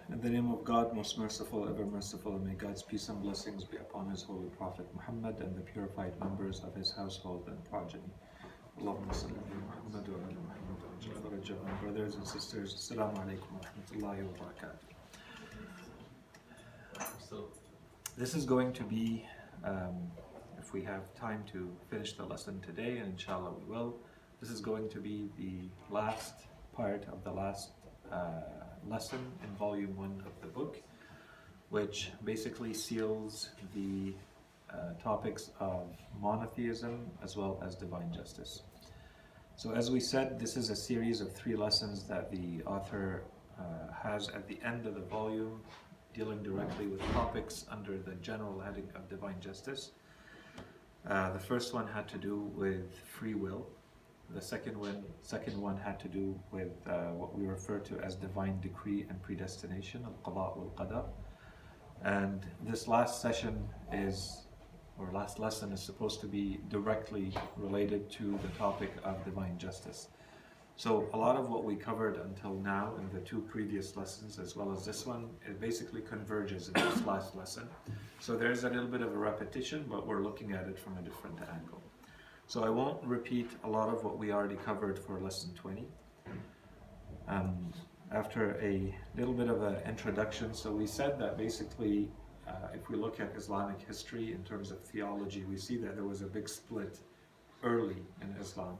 In the name of God, most merciful, ever merciful, and may God's peace and blessings be upon His holy Prophet Muhammad and the purified members of his household and progeny. Allahumma salli ala Muhammad wa ala Muhammad wa ajil farajahum. Brothers and sisters, Assalamu alaikum wa rahmatullahi wa barakatuh. So, this is going to be, if we have time to finish the lesson today, and inshallah we will, this is going to be the last part of the last lesson in volume 1 of the book, which basically seals the topics of monotheism as well as divine justice. So as we said, this is a series of 3 lessons that the author has at the end of the volume, dealing directly with topics under the general heading of divine justice. The first one had to do with free will. The second one had to do with what we refer to as divine decree and predestination, al-qada wal-qadar. And this last lesson is supposed to be directly related to the topic of divine justice. So a lot of what we covered until now in the 2 previous lessons, as well as this one, it basically converges in this last lesson. So there's a little bit of a repetition, but we're looking at it from a different angle. So I won't repeat a lot of what we already covered for lesson 20. After a little bit of an introduction, so we said that basically, if we look at Islamic history in terms of theology, we see that there was a big split early in Islam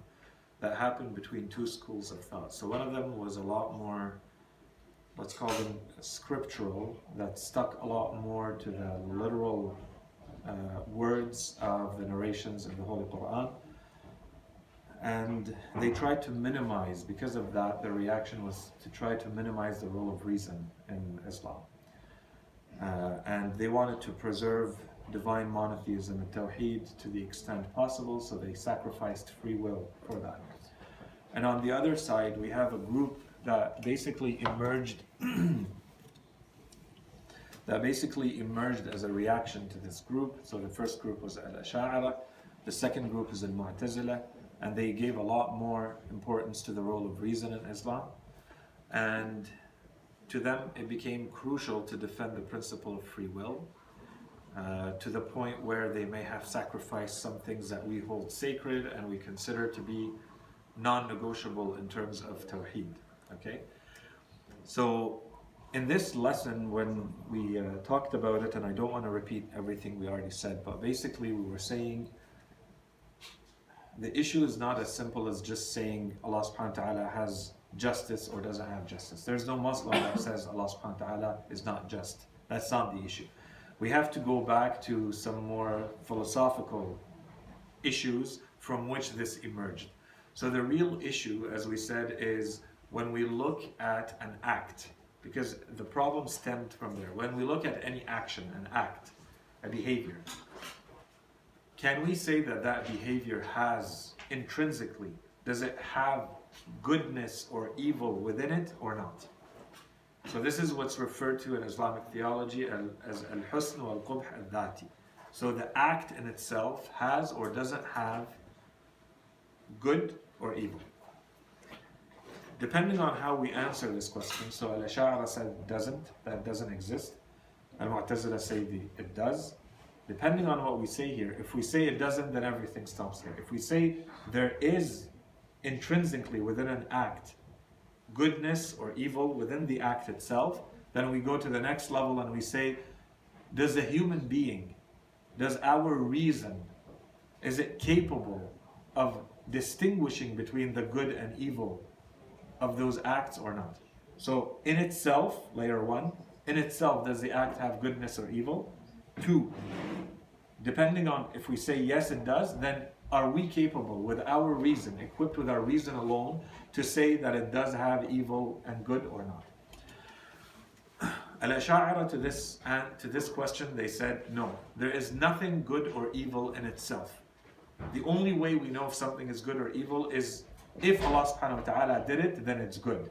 that happened between 2 schools of thought. So one of them was a lot more, let's call them scriptural, that stuck a lot more to the literal words of the narrations in the Holy Quran, and they tried to minimize, because of that, the reaction was to try to minimize the role of reason in Islam, and they wanted to preserve divine monotheism and tawheed to the extent possible, so they sacrificed free will for that. And on the other side, we have a group that basically emerged as a reaction to this group. So the first group was AlHasany, the second group is Al-Mu'tazila, and they gave a lot more importance to the role of reason in Islam. And to them, it became crucial to defend the principle of free will, to the point where they may have sacrificed some things that we hold sacred and we consider to be non-negotiable in terms of tawheed. Okay? So in this lesson, when we talked about it, and I don't want to repeat everything we already said, but basically we were saying the issue is not as simple as just saying Allah subhanahu wa ta'ala has justice or doesn't have justice. There's no Muslim that says Allah subhanahu wa ta'ala is not just. That's not the issue. We have to go back to some more philosophical issues from which this emerged. So the real issue, as we said, is when we look at an act, because the problem stemmed from there. When we look at any action, an act, a behavior, can we say that that behavior has intrinsically, does it have goodness or evil within it or not? So this is what's referred to in Islamic theology as al-husn wal-qubh al-dhati. So the act in itself has or doesn't have good or evil. Depending on how we answer this question, so Al-Ash'ari said that doesn't exist. Al-Mu'tazila say it does. Depending on what we say here, if we say it doesn't, then everything stops here. If we say there is intrinsically within an act goodness or evil within the act itself, then we go to the next level and we say, does a human being, does our reason, is it capable of distinguishing between the good and evil of those acts or not? So in itself, layer 1, in itself, does the act have goodness or evil? 2, depending on if we say yes it does, then are we capable with our reason, equipped with our reason alone, to say that it does have evil and good or not? Al-Ash'ari to this question, they said no, there is nothing good or evil in itself. The only way we know if something is good or evil is if Allah subhanahu wa ta'ala did it, then it's good.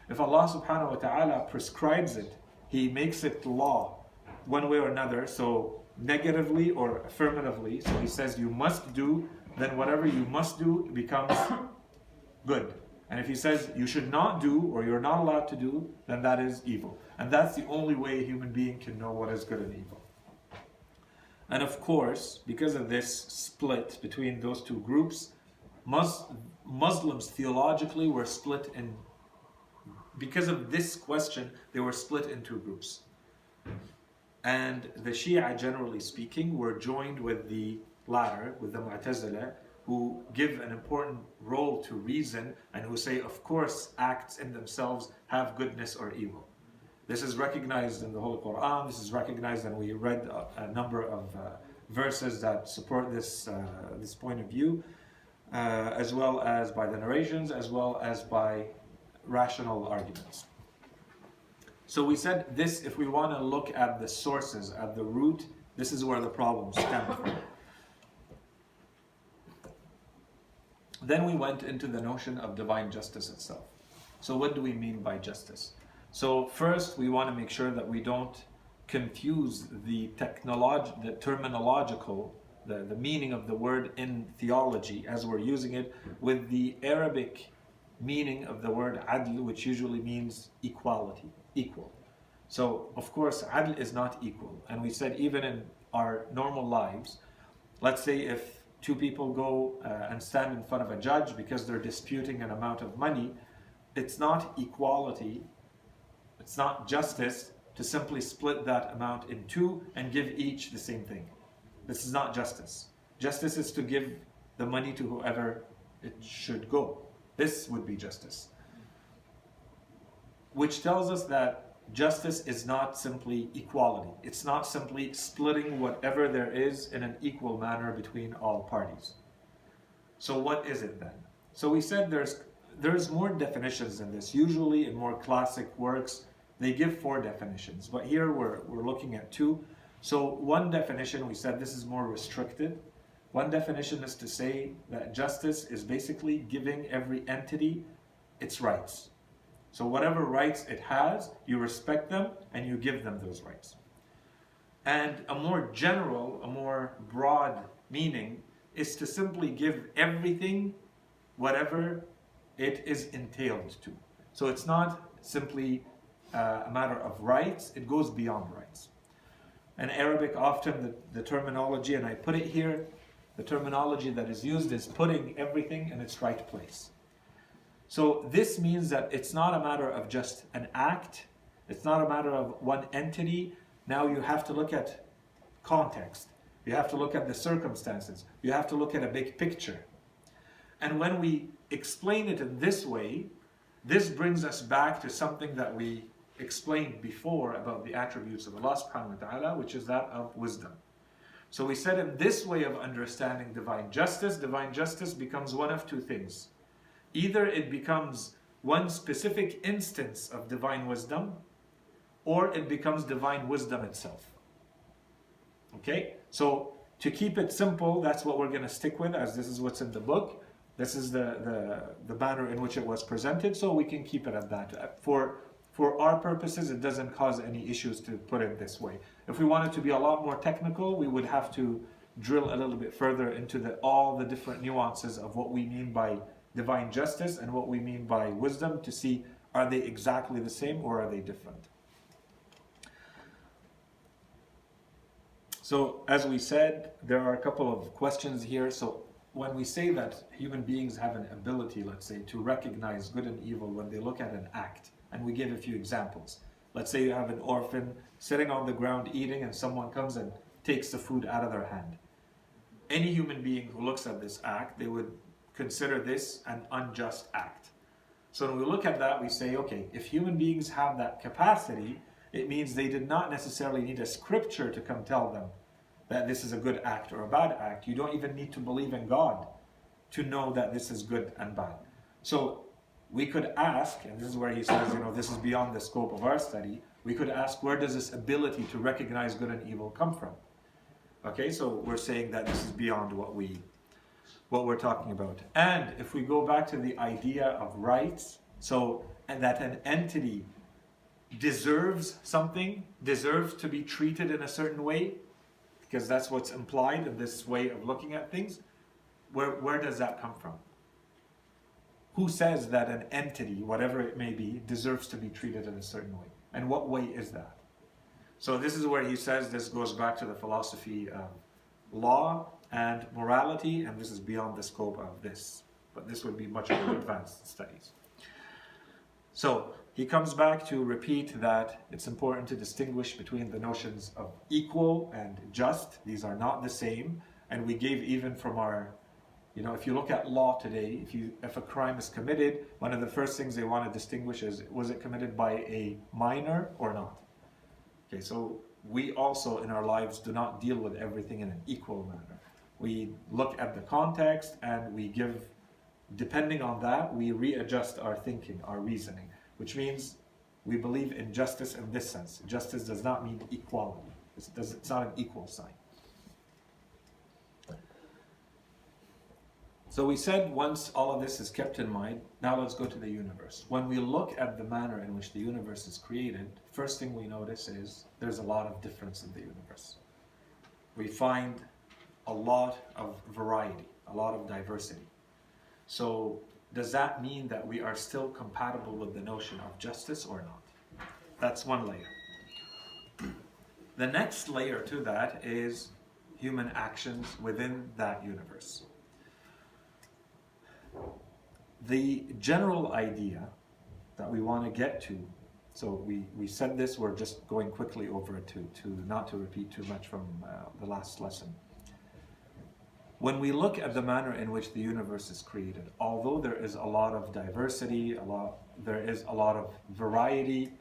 If Allah subhanahu wa ta'ala prescribes it, He makes it law one way or another, so negatively or affirmatively, so He says you must do, then whatever you must do becomes good. And if he says you should not do or you're not allowed to do, then that is evil. And that's the only way a human being can know what is good and evil. And of course, because of this split between those two groups, Muslims theologically were split in, because of this question, they were split in two groups. And the Shia, generally speaking, were joined with the latter, with the Mu'tazila, who give an important role to reason and who say, of course, acts in themselves have goodness or evil. This is recognized in the Holy Quran, this is recognized, and we read a number of verses that support this point of view, as well as by the narrations, as well as by rational arguments. So we said this, if we want to look at the sources, at the root, this is where the problems stem from. Then we went into the notion of divine justice itself. So what do we mean by justice? So first, we want to make sure that we don't confuse the terminological, the meaning of the word in theology as we're using it with the Arabic meaning of the word adl, which usually means equality, equal. So of course, adl is not equal. And we said even in our normal lives, let's say if two people go and stand in front of a judge because they're disputing an amount of money, it's not equality, it's not justice to simply split that amount in two and give each the same thing. This is not justice. Justice is to give the money to whoever it should go. This would be justice. Which tells us that justice is not simply equality. It's not simply splitting whatever there is in an equal manner between all parties. So what is it then? So we said there's more definitions in this. Usually in more classic works, they give 4 definitions, but here we're looking at 2. So one definition, we said this is more restricted. One definition is to say that justice is basically giving every entity its rights. So whatever rights it has, you respect them and you give them those rights. And a more general, a more broad meaning is to simply give everything whatever it is entailed to. So it's not simply a matter of rights, it goes beyond rights. In Arabic, often the terminology, and I put it here, the terminology that is used is putting everything in its right place. So this means that it's not a matter of just an act, it's not a matter of one entity. Now you have to look at context, you have to look at the circumstances, you have to look at a big picture. And when we explain it in this way, this brings us back to something that we explained before about the attributes of Allah subhanahu wa ta'ala, which is that of wisdom. So we said in this way of understanding divine justice becomes one of 2 things. Either it becomes one specific instance of divine wisdom, or it becomes divine wisdom itself. Okay? So to keep it simple, that's what we're going to stick with, as this is what's in the book. This is the manner in which it was presented, so we can keep it at that. For our purposes, it doesn't cause any issues to put it this way. If we wanted to be a lot more technical, we would have to drill a little bit further into all the different nuances of what we mean by divine justice and what we mean by wisdom to see, are they exactly the same or are they different? So as we said, there are a couple of questions here. So when we say that human beings have an ability, let's say, to recognize good and evil when they look at an act, and we give a few examples. Let's say you have an orphan sitting on the ground eating and someone comes and takes the food out of their hand. Any human being who looks at this act, they would consider this an unjust act. So when we look at that, we say, okay, if human beings have that capacity, it means they did not necessarily need a scripture to come tell them that this is a good act or a bad act. You don't even need to believe in God to know that this is good and bad. So we could ask, and this is where he says, this is beyond the scope of our study, we could ask, where does this ability to recognize good and evil come from? Okay, so we're saying that this is beyond what we're talking about. And if we go back to the idea of rights, and that an entity deserves something, deserves to be treated in a certain way, because that's what's implied in this way of looking at things, where does that come from? who says that an entity, whatever it may be, deserves to be treated in a certain way? And what way is that? So this is where he says this goes back to the philosophy of law and morality, and this is beyond the scope of this. But this would be much more advanced studies. So he comes back to repeat that it's important to distinguish between the notions of equal and just. These are not the same. And we gave even from our, if you look at law today, if a crime is committed, one of the first things they want to distinguish is, was it committed by a minor or not? Okay, so we also in our lives do not deal with everything in an equal manner. We look at the context and we give, depending on that, we readjust our thinking, our reasoning, which means we believe in justice in this sense. Justice does not mean equality. It's not an equal sign. So we said once all of this is kept in mind, now let's go to the universe. When we look at the manner in which the universe is created, first thing we notice is there's a lot of difference in the universe. We find a lot of variety, a lot of diversity. So does that mean that we are still compatible with the notion of justice or not? That's one layer. The next layer to that is human actions within that universe. The general idea that we want to get to, so we said this, we're just going quickly over it to not to repeat too much from the last lesson. When we look at the manner in which the universe is created, although there is a lot of diversity, there is a lot of variety,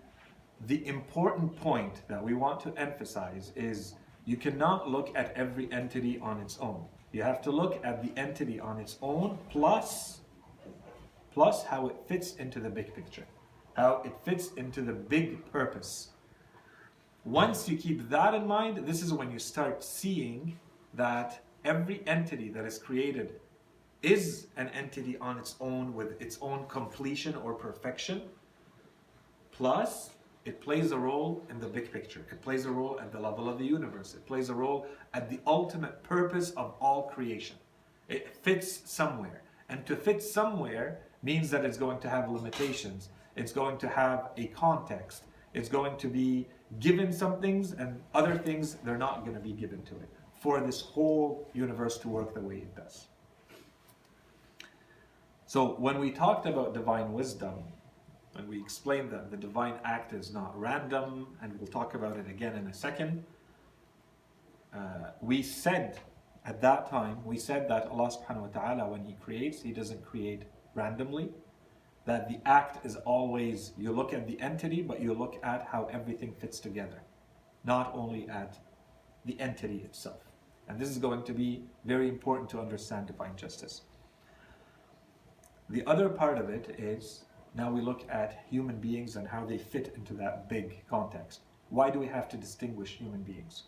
the important point that we want to emphasize is you cannot look at every entity on its own. You have to look at the entity on its own plus how it fits into the big picture, how it fits into the big purpose. Once you keep that in mind, this is when you start seeing that every entity that is created is an entity on its own with its own completion or perfection, plus it plays a role in the big picture. It plays a role at the level of the universe. It plays a role at the ultimate purpose of all creation. It fits somewhere. And to fit somewhere means that it's going to have limitations. It's going to have a context. It's going to be given some things, and other things, they're not going to be given to it for this whole universe to work the way it does. So when we talked about divine wisdom, and we explained that the divine act is not random, and we'll talk about it again in a second, we said at that time, that Allah subhanahu wa ta'ala, when He creates, He doesn't create randomly, that the act is always, you look at the entity, but you look at how everything fits together, not only at the entity itself. And this is going to be very important to understand divine justice. The other part of it is, now we look at human beings and how they fit into that big context. Why do we have to distinguish human beings?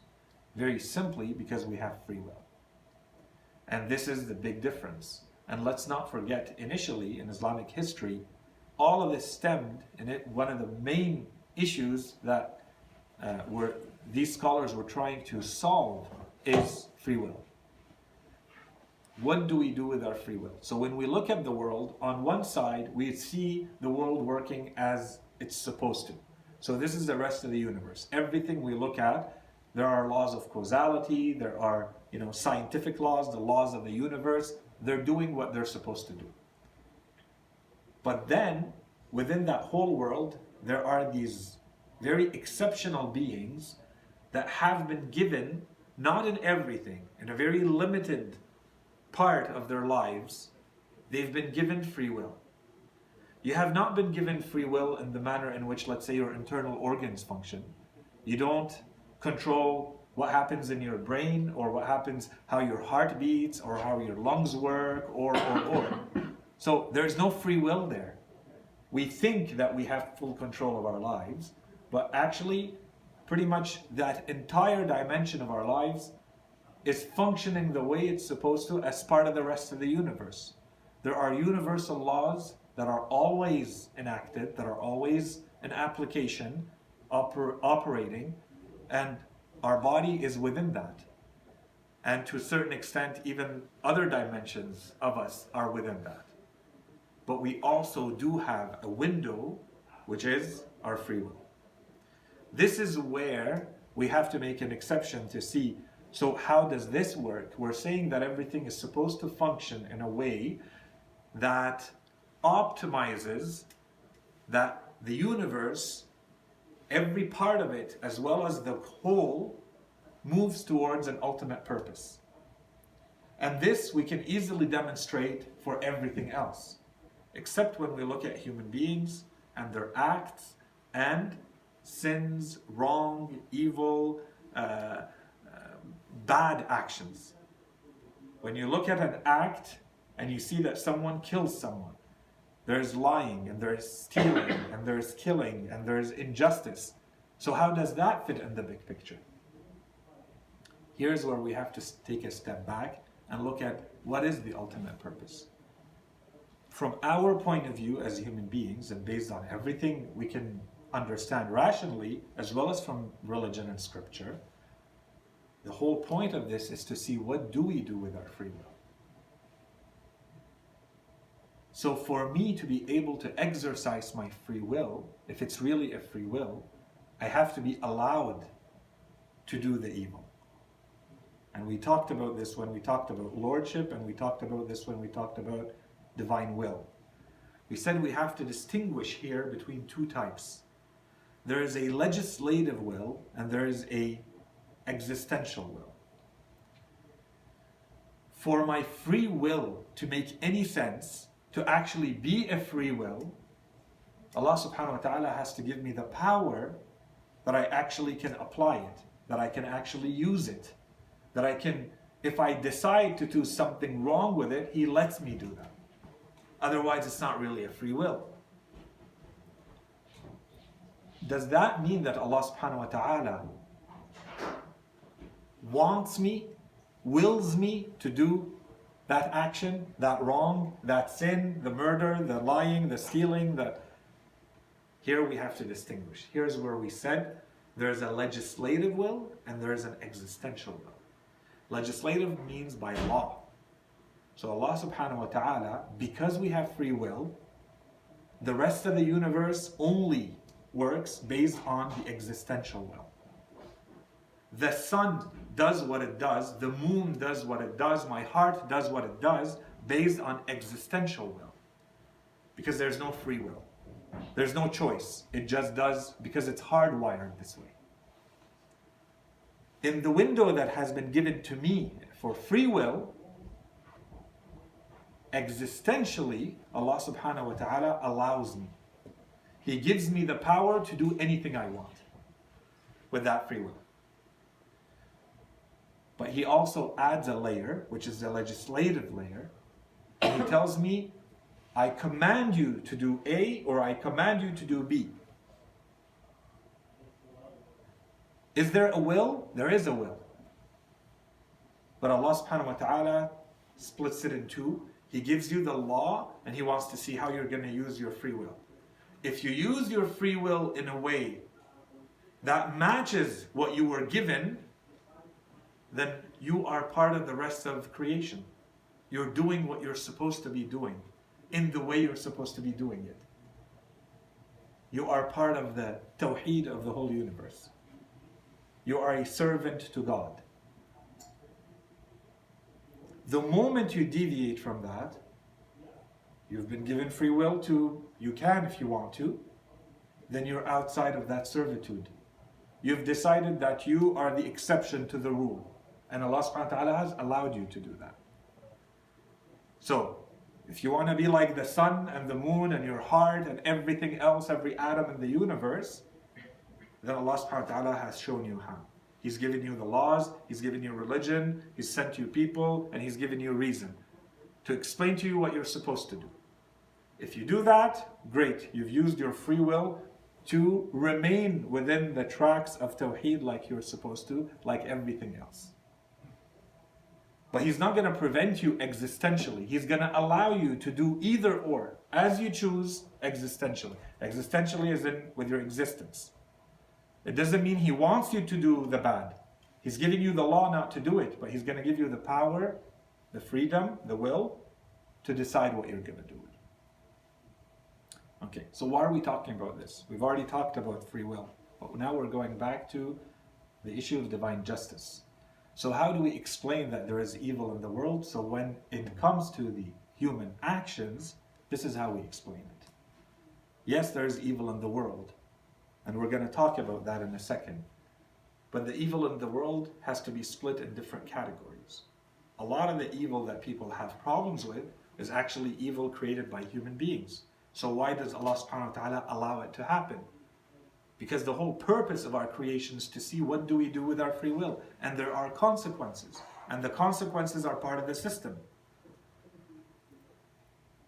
Very simply, because we have free will. And this is the big difference. And let's not forget, initially in Islamic history, all of this stemmed in it. One of the main issues that these scholars were trying to solve is free will. What do we do with our free will? So when we look at the world, on one side, we see the world working as it's supposed to. So this is the rest of the universe. Everything we look at, there are laws of causality, there are scientific laws, the laws of the universe. They're doing what they're supposed to do. But then, within that whole world, there are these very exceptional beings that have been given, not in everything, in a very limited part of their lives, they've been given free will. You have not been given free will in the manner in which, let's say, your internal organs function. You don't control what happens in your brain, or what happens, how your heart beats, or how your lungs work, or. So there's no free will there. We think that we have full control of our lives, but actually, pretty much that entire dimension of our lives is functioning the way it's supposed to as part of the rest of the universe. There are universal laws that are always enacted, that are always in application, operating, and our body is within that. And to a certain extent, even other dimensions of us are within that. but we also do have a window, which is our free will. This is where we have to make an exception to see, so how does this work? We're saying that everything is supposed to function in a way that optimizes that the universe, every part of it, as well as the whole, moves towards an ultimate purpose. And this we can easily demonstrate for everything else, except when we look at human beings and their acts and sins, wrong, evil, bad actions. When you look at an act and you see that someone kills someone, there's lying and there's stealing and there's killing and there's injustice. So how does that fit in the big picture? Here's where we have to take a step back and look at what is the ultimate purpose. From our point of view as human beings, and based on everything we can understand rationally, as well as from religion and scripture, the whole point of this is to see what do we do with our free will. So for me to be able to exercise my free will, if it's really a free will, I have to be allowed to do the evil. And we talked about this when we talked about lordship, and we talked about this when we talked about divine will. We said we have to distinguish here between two types. There is a legislative will and there is a existential will. For my free will to make any sense, to actually be a free will, Allah subhanahu wa ta'ala has to give me the power that I actually can apply it, that I can actually use it, that I can, if I decide to do something wrong with it, He lets me do that. Otherwise, it's not really a free will. Does that mean that Allah subhanahu wa ta'ala wants me, wills me to do that action, that wrong, that sin, the murder, the lying, the stealing, Here we have to distinguish. Here's where we said there's a legislative will and there's an existential will. Legislative means by law. So Allah subhanahu wa ta'ala, because we have free will, the rest of the universe only works based on the existential will. The sun does what it does, the moon does what it does, my heart does what it does, based on existential will. Because there's no free will. There's no choice. It just does because it's hardwired this way. In the window that has been given to me for free will, existentially, Allah subhanahu wa ta'ala allows me. He gives me the power to do anything I want with that free will. But He also adds a layer, which is the legislative layer. And He tells me, I command you to do A or I command you to do B. Is there a will? There is a will. But Allah subhanahu wa ta'ala splits it in two. He gives you the law and He wants to see how you're going to use your free will. If you use your free will in a way that matches what you were given, then you are part of the rest of creation. You're doing what you're supposed to be doing in the way you're supposed to be doing it. You are part of the tawheed of the whole universe. You are a servant to God. The moment you deviate from that, you've been given free will to, you can if you want to, then you're outside of that servitude. You've decided that you are the exception to the rule. And Allah subhanahu wa ta'ala has allowed you to do that. So, if you want to be like the sun and the moon and your heart and everything else, every atom in the universe, then Allah subhanahu wa ta'ala has shown you how. He's given you the laws, He's given you religion, He's sent you people, and He's given you reason to explain to you what you're supposed to do. If you do that, great. You've used your free will to remain within the tracks of Tawheed like you're supposed to, like everything else. But He's not going to prevent you existentially. He's going to allow you to do either or, as you choose existentially. Existentially as in with your existence. It doesn't mean He wants you to do the bad. He's giving you the law not to do it, but He's going to give you the power, the freedom, the will, to decide what you're going to do. Okay, so why are we talking about this? We've already talked about free will, but now we're going back to the issue of divine justice. So how do we explain that there is evil in the world? So when it comes to the human actions, this is how we explain it. Yes, there is evil in the world, and we're going to talk about that in a second. But the evil in the world has to be split in different categories. A lot of the evil that people have problems with is actually evil created by human beings. So why does Allah subhanahu wa ta'ala allow it to happen? Because the whole purpose of our creation is to see what do we do with our free will. And there are consequences. And the consequences are part of the system.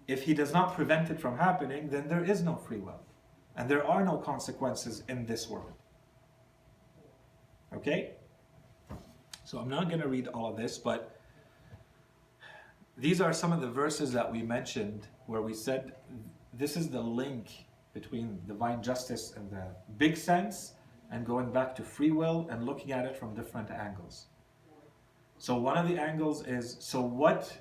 If He does not prevent it from happening, then there is no free will. And there are no consequences in this world. Okay? So I'm not going to read all of this, but these are some of the verses that we mentioned where we said this is the link between divine justice in the big sense and going back to free will and looking at it from different angles. So one of the angles is, so what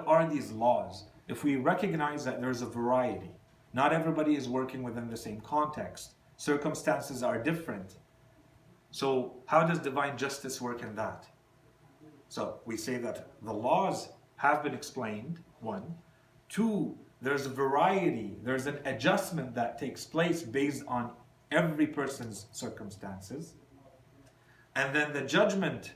are these laws? If we recognize that there's a variety, not everybody is working within the same context, circumstances are different. So how does divine justice work in that? So we say that the laws have been explained, one. Two, there's a variety, there's an adjustment that takes place based on every person's circumstances. And then the judgment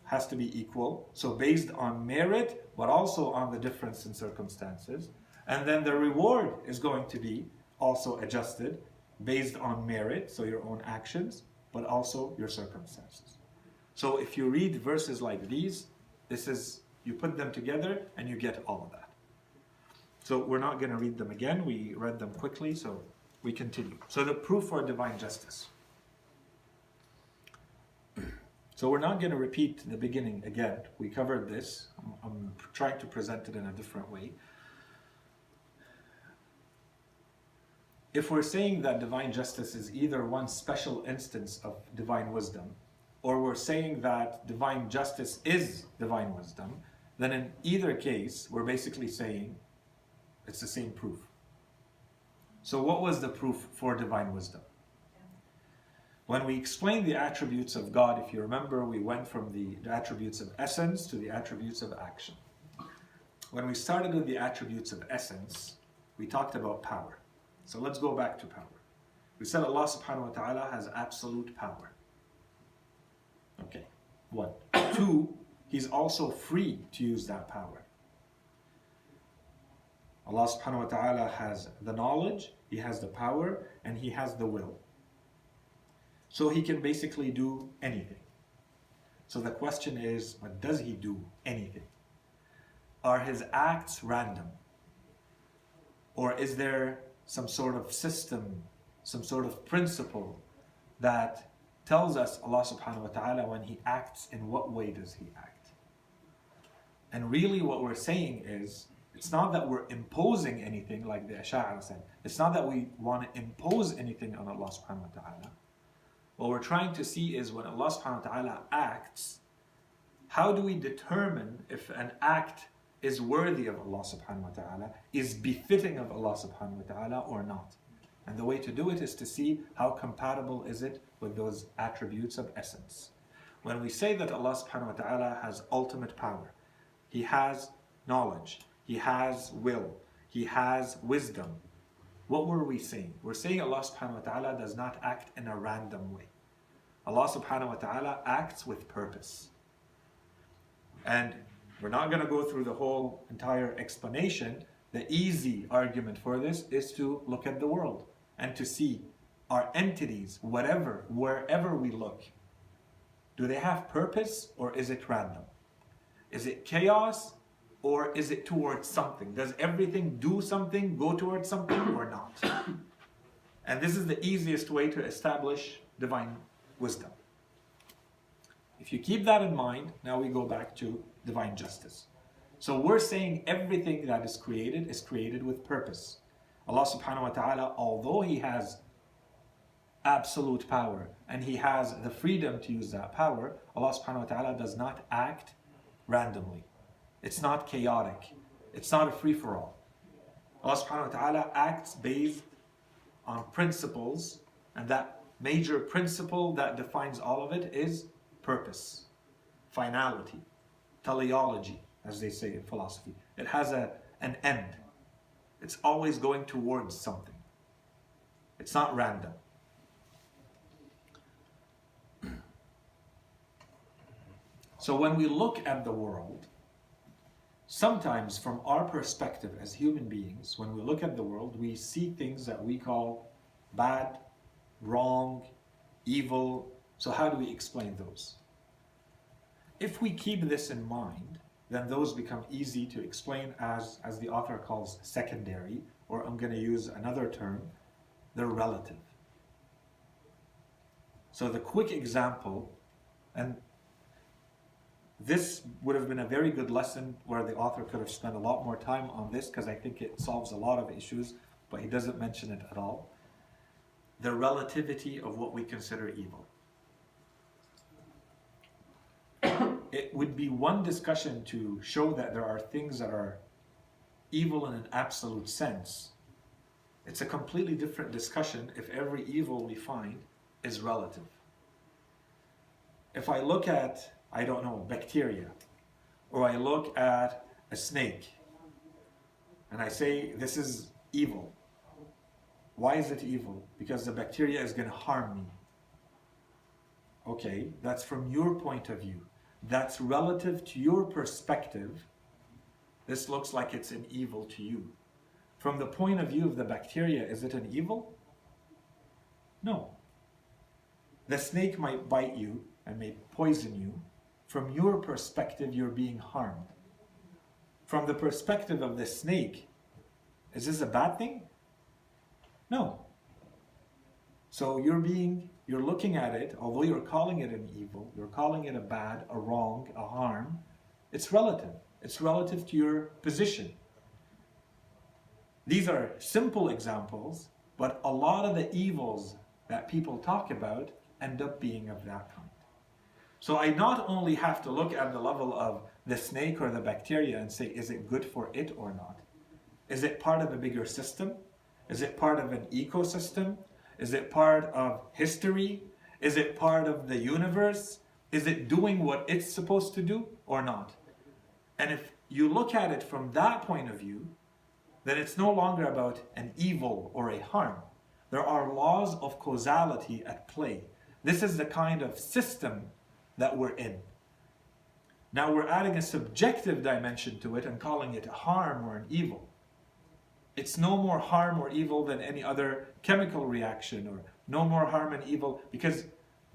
has to be equal, so based on merit, but also on the difference in circumstances. And then the reward is going to be also adjusted based on merit, so your own actions, but also your circumstances. So if you read verses like these, you put them together and you get all of that. So we're not going to read them again. We read them quickly, so we continue. So the proof for divine justice. So we're not going to repeat the beginning again. We covered this. I'm trying to present it in a different way. If we're saying that divine justice is either one special instance of divine wisdom, or we're saying that divine justice is divine wisdom, then in either case, we're basically saying it's the same proof. So what was the proof for divine wisdom? When we explained the attributes of God, if you remember, we went from the attributes of essence to the attributes of action. When we started with the attributes of essence, we talked about power. So let's go back to power. We said Allah subhanahu wa ta'ala has absolute power. Okay, one. Two, He's also free to use that power. Allah subhanahu wa ta'ala has the knowledge, He has the power, and He has the will. So He can basically do anything. So the question is, but does He do anything? Are His acts random? Or is there some sort of system, some sort of principle that tells us Allah subhanahu wa ta'ala when He acts, in what way does He act? And really what we're saying is, it's not that we're imposing anything like the Ash'ari said. It's not that we want to impose anything on Allah subhanahu wa ta'ala. What we're trying to see is when Allah subhanahu wa ta'ala acts, how do we determine if an act is worthy of Allah subhanahu wa ta'ala, is befitting of Allah subhanahu wa ta'ala or not? And the way to do it is to see how compatible is it with those attributes of essence. When we say that Allah subhanahu wa ta'ala has ultimate power, He has knowledge, He has will, He has wisdom, what were we saying? We're saying Allah subhanahu wa ta'ala does not act in a random way. Allah subhanahu wa ta'ala acts with purpose. And we're not going to go through the whole entire explanation. The easy argument for this is to look at the world and to see our entities, wherever we look, do they have purpose or is it random? Is it chaos or is it towards something? Does everything do something, go towards something or not? And this is the easiest way to establish divine wisdom. If you keep that in mind, now we go back to divine justice. So we're saying everything that is created with purpose. Allah subhanahu wa ta'ala, although He has absolute power and He has the freedom to use that power, Allah subhanahu wa ta'ala does not act randomly. It's not chaotic. It's not a free-for-all. Allah subhanahu wa ta'ala acts based on principles, and that major principle that defines all of it is purpose, finality, teleology, as they say in philosophy. It has an end. It's always going towards something. It's not random. So when we look at the world, sometimes from our perspective as human beings, when we look at the world, we see things that we call bad, wrong, evil. So how do we explain those? If we keep this in mind, then those become easy to explain as the author calls secondary, or I'm going to use another term, they're relative. So the quick example, and this would have been a very good lesson where the author could have spent a lot more time on this, because I think it solves a lot of issues, but he doesn't mention it at all. The relativity of what we consider evil. It would be one discussion to show that there are things that are evil in an absolute sense. It's a completely different discussion if every evil we find is relative. If I look at, I don't know, bacteria, or I look at a snake, and I say this is evil. Why is it evil? Because the bacteria is going to harm me. Okay, that's from your point of view. That's relative to your perspective. This looks like it's an evil to you. From the point of view of the bacteria, is it an evil? No. The snake might bite you and may poison you. From your perspective, you're being harmed. From the perspective of the snake, is this a bad thing? No. So you're looking at it, although you're calling it an evil, you're calling it a bad, a wrong, a harm, it's relative. It's relative to your position. These are simple examples, but a lot of the evils that people talk about end up being of that kind. So I not only have to look at the level of the snake or the bacteria and say, is it good for it or not? Is it part of a bigger system? Is it part of an ecosystem? Is it part of history? Is it part of the universe? Is it doing what it's supposed to do or not? And if you look at it from that point of view, then it's no longer about an evil or a harm. There are laws of causality at play. This is the kind of system that we're in. Now we're adding a subjective dimension to it and calling it a harm or an evil. It's no more harm or evil than any other chemical reaction, or no more harm and evil, because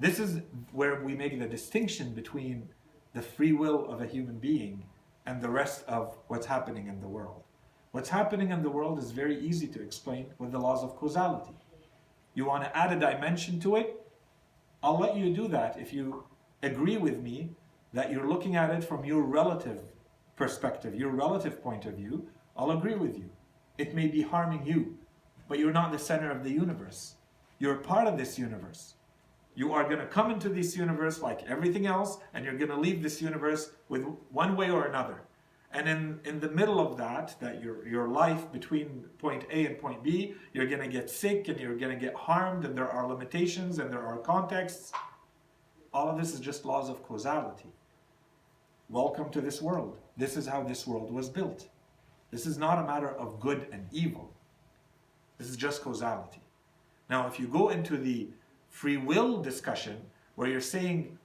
this is where we make the distinction between the free will of a human being and the rest of what's happening in the world. What's happening in the world is very easy to explain with the laws of causality. You want to add a dimension to it? I'll let you do that if you agree with me that you're looking at it from your relative perspective, your relative point of view. I'll agree with you. It may be harming you, but you're not the center of the universe. You're part of this universe. You are going to come into this universe like everything else, and you're going to leave this universe with one way or another. And in the middle of that your life between point A and point B, you're going to get sick and you're going to get harmed, and there are limitations and there are contexts. All of this is just laws of causality. Welcome to this world. This is how this world was built. This is not a matter of good and evil. This is just causality. Now, if you go into the free will discussion, where you're saying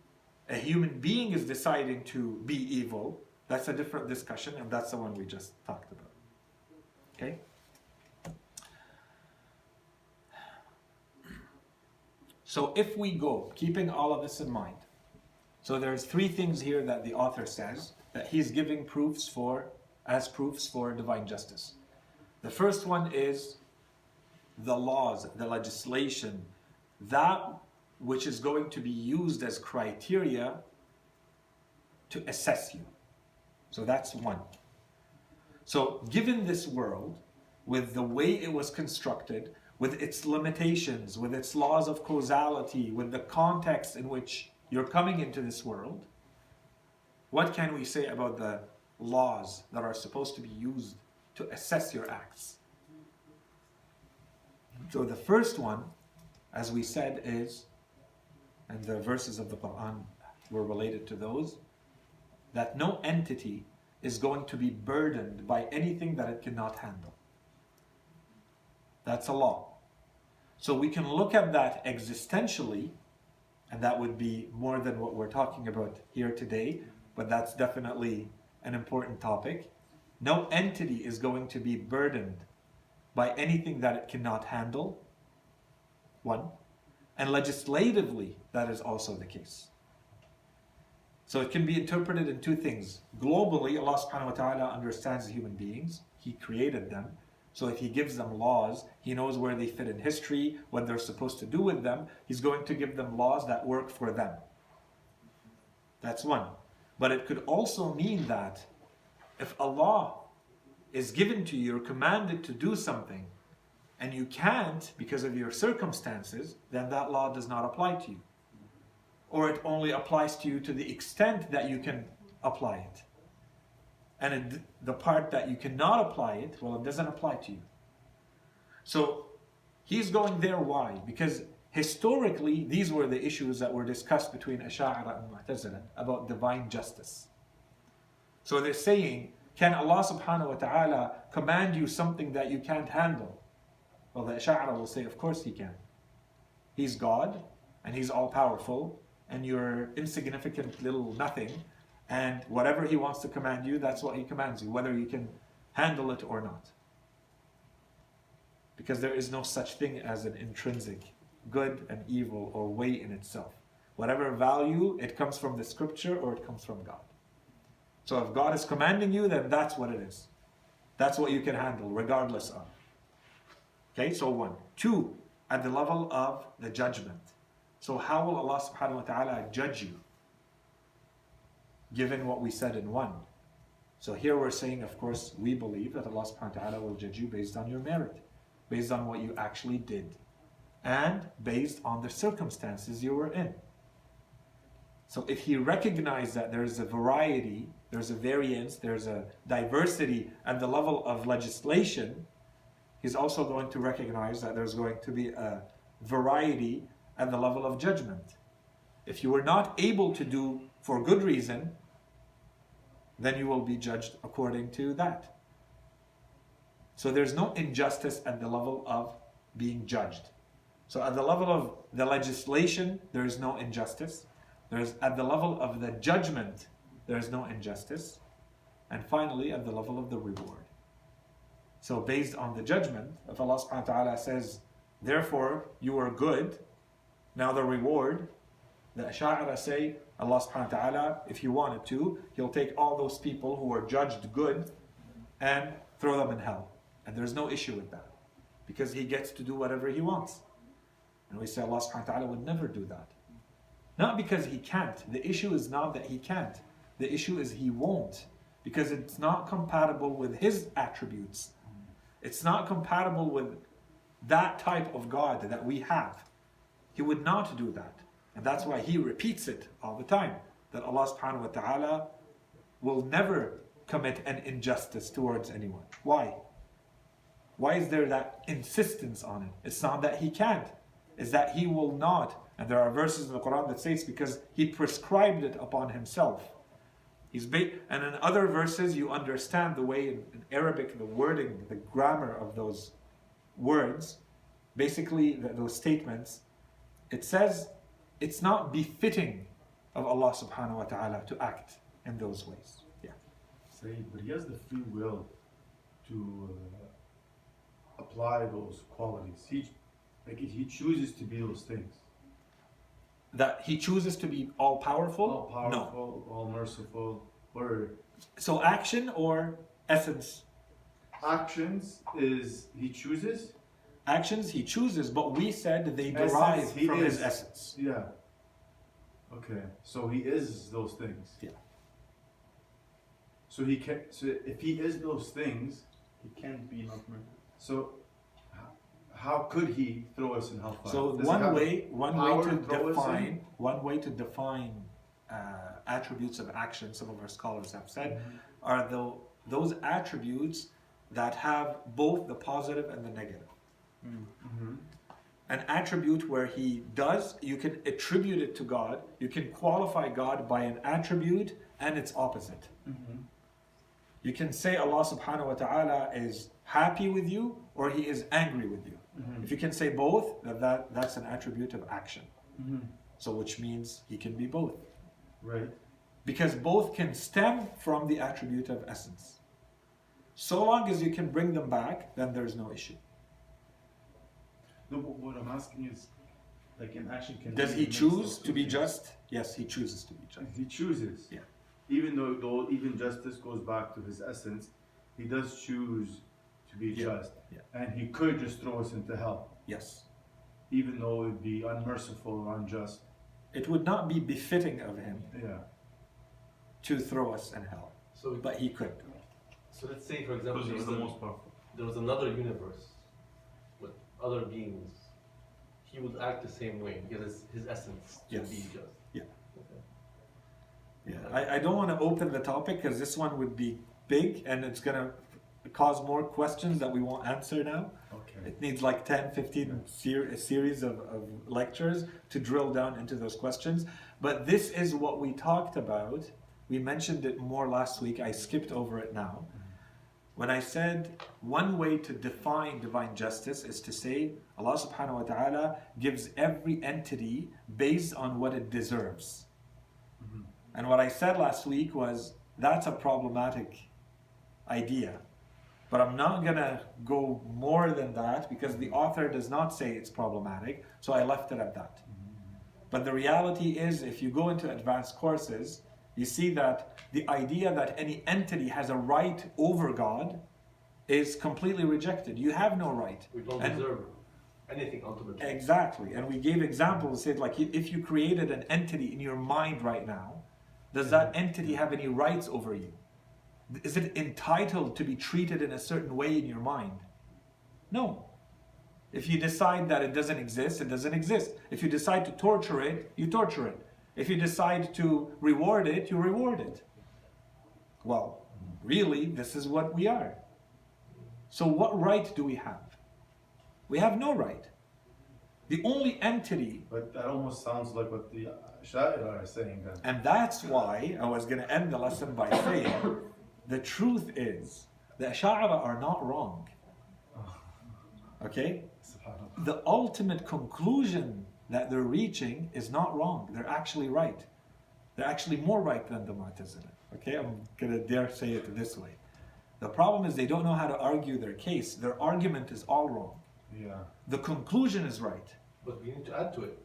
a human being is deciding to be evil, that's a different discussion, and that's the one we just talked about. Okay? So if we go, keeping all of this in mind, so there's three things here that the author says that he's giving proofs for, as proofs for divine justice. The first one is the laws, the legislation, that which is going to be used as criteria to assess you. So that's one. So given this world, with the way it was constructed, with its limitations, with its laws of causality, with the context in which you're coming into this world, what can we say about the laws that are supposed to be used to assess your acts? So the first one, as we said, is, and the verses of the Quran were related to those, that no entity is going to be burdened by anything that it cannot handle. That's a law. So we can look at that existentially, and that would be more than what we're talking about here today, but that's definitely an important topic. No entity is going to be burdened by anything that it cannot handle, one. And legislatively, that is also the case. So it can be interpreted in two things. Globally, Allah subhanahu wa ta'ala understands human beings. He created them. So if He gives them laws, He knows where they fit in history, what they're supposed to do with them. He's going to give them laws that work for them. That's one. But it could also mean that if a law is given to you or commanded to do something, and you can't because of your circumstances, then that law does not apply to you. Or it only applies to you to the extent that you can apply it. And the part that you cannot apply it, well, it doesn't apply to you. So he's going there. Why? Because historically, these were the issues that were discussed between Ash'ara and Mu'tazila about divine justice. So they're saying, can Allah subhanahu wa ta'ala command you something that you can't handle? Well, the Ash'ara will say, of course He can. He's God, and He's all-powerful, and you're insignificant little nothing, and whatever He wants to command you, that's what He commands you, whether you can handle it or not. Because there is no such thing as an intrinsic good and evil or weight in itself. Whatever value, it comes from the scripture or it comes from God. So if God is commanding you, then that's what it is. That's what you can handle, regardless of. Okay, so one. Two, at the level of the judgment. So how will Allah subhanahu wa ta'ala judge you? Given what we said in one. So here we're saying, of course, we believe that Allah subhanahu wa ta'ala will judge you based on your merit, based on what you actually did, and based on the circumstances you were in. So if He recognized that there's a variety, there's a variance, there's a diversity at the level of legislation, He's also going to recognize that there's going to be a variety at the level of judgment. If you were not able to do for good reason, then you will be judged according to that. So there's no injustice at the level of being judged. So at the level of the legislation, there is no injustice. There's at the level of the judgment, there is no injustice. And finally, at the level of the reward. So based on the judgment, if Allah subhanahu wa ta'ala says, therefore you are good, now the reward, the Ash'ara say, Allah subhanahu wa ta'ala, if He wanted to, He'll take all those people who are judged good and throw them in hell. And there's no issue with that. Because He gets to do whatever He wants. And we say Allah subhanahu wa ta'ala would never do that. Not because He can't. The issue is not that He can't. The issue is He won't. Because it's not compatible with His attributes. It's not compatible with that type of God that we have. He would not do that. And that's why He repeats it all the time. That Allah subhanahu wa ta'ala will never commit an injustice towards anyone. Why? Why is there that insistence on it? It's not that He can't. It's that He will not. And there are verses in the Quran that say it's because He prescribed it upon Himself. And in other verses you understand the way in Arabic, the wording, the grammar of those words, basically those statements, it says it's not befitting of Allah subhanahu wa ta'ala to act in those ways. Yeah. Sayid, but He has the free will to apply those qualities. He chooses to be those things. That He chooses to be all-powerful? All-powerful, no. all-merciful, or... So action or essence? Actions is He chooses. Actions He chooses, but we said they derive from His essence. Yeah. Okay. So He is those things. Yeah. So He can. So if He is those things, He can't be not murdered. So how could He throw us in hellfire? So one way to define attributes of action, some of our scholars have said, are those attributes that have both the positive and the negative. An attribute where he does, you can attribute it to God, you can qualify God by an attribute and its opposite. You can say Allah subhanahu wa ta'ala is happy with you or he is angry with you. If you can say both, that's an attribute of action. So which means he can be both. Right. Because both can stem from the attribute of essence. So long as you can bring them back, then there's no issue. No, but what I'm asking is, like an action can. Does be he a mix choose of to be two just? Yes, he chooses to be just. He chooses. Yeah. Even though even justice goes back to his essence, he does choose to be just. Yeah. And he could just throw us into hell, Yes. even though it would be unmerciful or unjust. It would not be befitting of him Yeah. to throw us in hell, So, but he could. so let's say, for example, Because he's the most powerful. there was another universe with other beings. He would act the same way because it's his essence to Yes. be just. Yeah. Okay. Yeah. I don't want to open the topic because this one would be big and it's going to cause more questions that we won't answer now. Okay. It needs like 10, 15 a series of lectures to drill down into those questions. But this is what we talked about. We mentioned it more last week. I skipped over it now. When I said one way to define divine justice is to say Allah subhanahu wa ta'ala gives every entity based on what it deserves. And what I said last week was that's a problematic idea. But I'm not going to go more than that because the author does not say it's problematic, so I left it at that. But the reality is, if you go into advanced courses, you see that the idea that any entity has a right over God is completely rejected. You have no right. We don't And- deserve anything ultimately. Exactly. And we gave examples, said like if you created an entity in your mind right now, does that entity have any rights over you? Is it entitled to be treated in a certain way in your mind? No. If you decide that it doesn't exist, it doesn't exist. If you decide to torture it, you torture it. If you decide to reward it, you reward it. Well, really, this is what we are. So what right do we have? We have no right. The only entity, But that almost sounds like what the Sha'ira are saying then. and that's why I was going to end the lesson by saying, the truth is, the Ash'ara are not wrong. Okay? Subhanallah. The ultimate conclusion that they're reaching is not wrong. They're actually right. They're actually more right than the Mu'tazila. Okay? I'm going to dare say it this way. The problem is they don't know how to argue their case. Their argument is all wrong. Yeah. The conclusion is right. But we need to add to it.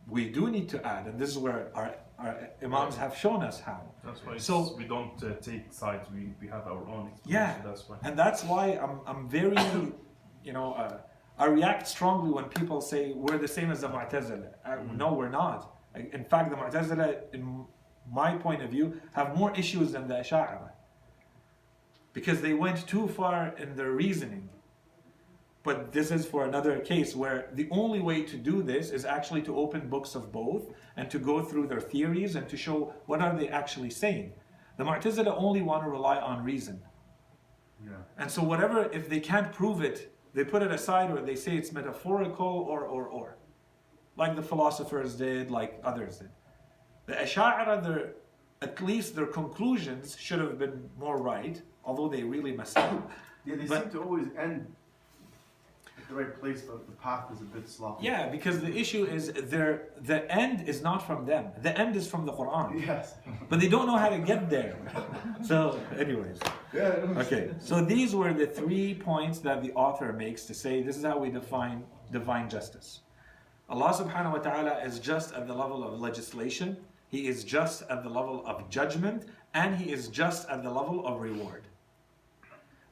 We do need to add, and this is where our Imams have shown us how. That's why So- we don't take sides. We have our own explanation. Yeah, That's why. and that's why I'm very, I react strongly when people say we're the same as the Mu'tazila. No, we're not. In fact, the Mu'tazila, in my point of view, have more issues than the Ash'ara. Because they went too far in their reasoning. But this is for another case where the only way to do this is actually to open books of both and to go through their theories and to show what are they actually saying. The Mu'tazila only want to rely on reason. Yeah. And so whatever, if they can't prove it, they put it aside or they say it's metaphorical or. Like the philosophers did, like others did. The Ash'ara, at least their conclusions should have been more right, although they really messed up. Yeah, they But- seem to always end at the right place, but the path is a bit sloppy. Yeah, because the issue is the end is not from them. The end is from the Quran. Yes. But they don't know how to get there. So, anyways. Yeah. Okay, so these were the 3 points that the author makes to say this is how we define divine justice. Allah subhanahu wa ta'ala is just at the level of legislation, He is just at the level of judgment, and He is just at the level of reward.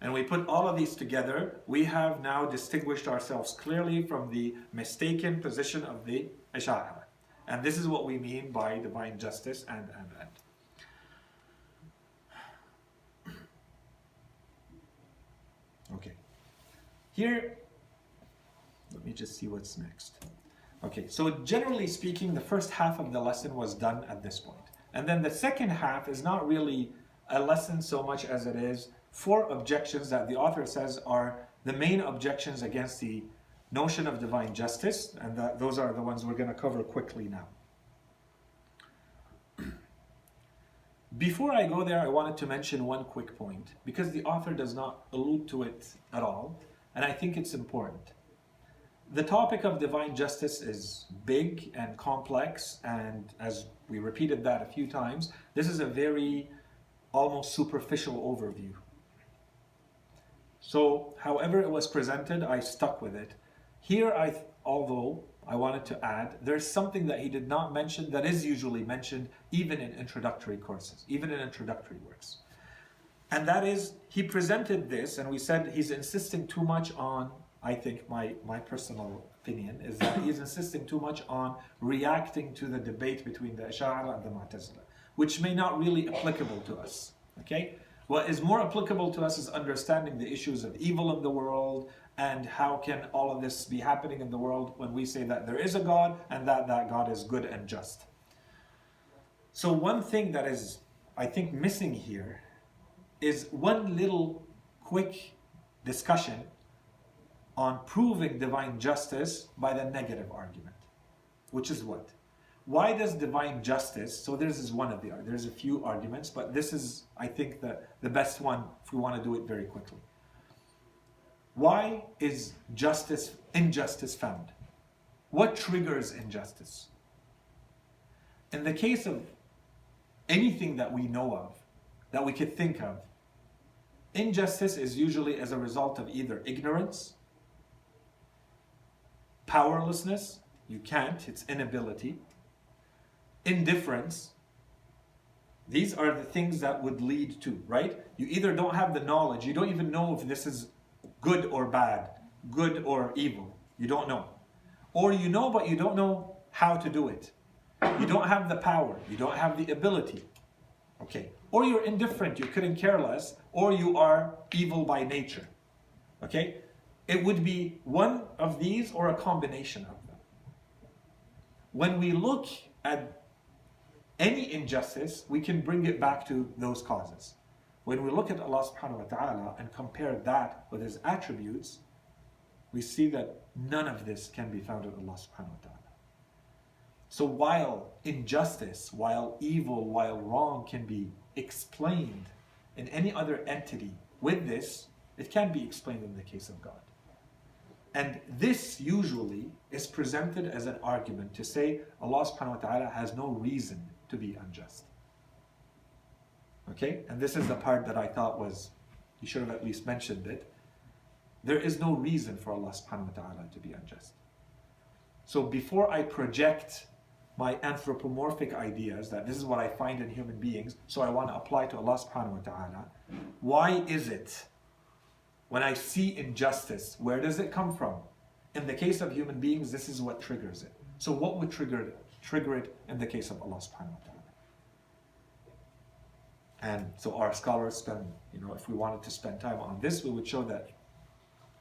And we put all of these together, we have now distinguished ourselves clearly from the mistaken position of the Ash'ara. And this is what we mean by divine justice and. Okay. Here, let me just see what's next. Okay, so generally speaking, the first half of the lesson was done at this point. And then the second half is not really a lesson so much as it is 4 objections that the author says are the main objections against the notion of divine justice, and those are the ones we're going to cover quickly now. Before I go there, I wanted to mention one quick point, because the author does not allude to it at all, and I think it's important. The topic of divine justice is big and complex, and as we repeated that a few times, this is a very almost superficial overview. So, however it was presented, I stuck with it. Here, although I wanted to add, there's something that he did not mention that is usually mentioned even in introductory courses, even in introductory works. And that is, he presented this, and we said he's insisting too much on, I think my personal opinion, is that he's insisting too much on reacting to the debate between the Ash'ari and the Mu'tazila, which may not really applicable to us, okay? What is more applicable to us is understanding the issues of evil in the world and how can all of this be happening in the world when we say that there is a God and that God is good and just. So one thing that is, I think, missing here is one little quick discussion on proving divine justice by the negative argument, which is what? Why does divine justice, so this is one of there's a few arguments, but this is, I think, the best one if we want to do it very quickly. Why is injustice found? What triggers injustice? In the case of anything that we know of, that we could think of, injustice is usually as a result of either ignorance, powerlessness, you can't, it's inability, indifference. These are the things that would lead to, right? You either don't have the knowledge, you don't even know if this is good or bad, good or evil. You don't know. Or you know, but you don't know how to do it. You don't have the power, you don't have the ability. Okay. Or you're indifferent, you couldn't care less, or you are evil by nature. Okay? It would be one of these or a combination of them. When we look at any injustice, we can bring it back to those causes. When we look at Allah subhanahu wa ta'ala and compare that with His attributes, we see that none of this can be found in Allah subhanahu wa ta'ala. So while injustice, while evil, while wrong can be explained in any other entity with this, it can be explained in the case of God. And this usually is presented as an argument to say Allah subhanahu wa ta'ala has no reason to be unjust. Okay? And this is the part that I thought was, you should have at least mentioned it. There is no reason for Allah subhanahu wa ta'ala to be unjust. So before I project my anthropomorphic ideas that this is what I find in human beings, so I want to apply to Allah subhanahu wa ta'ala, why is it when I see injustice, where does it come from? In the case of human beings, this is what triggers it. So what would trigger it in the case of Allah subhanahu wa ta'ala? And so our scholars spend, if we wanted to spend time on this, we would show that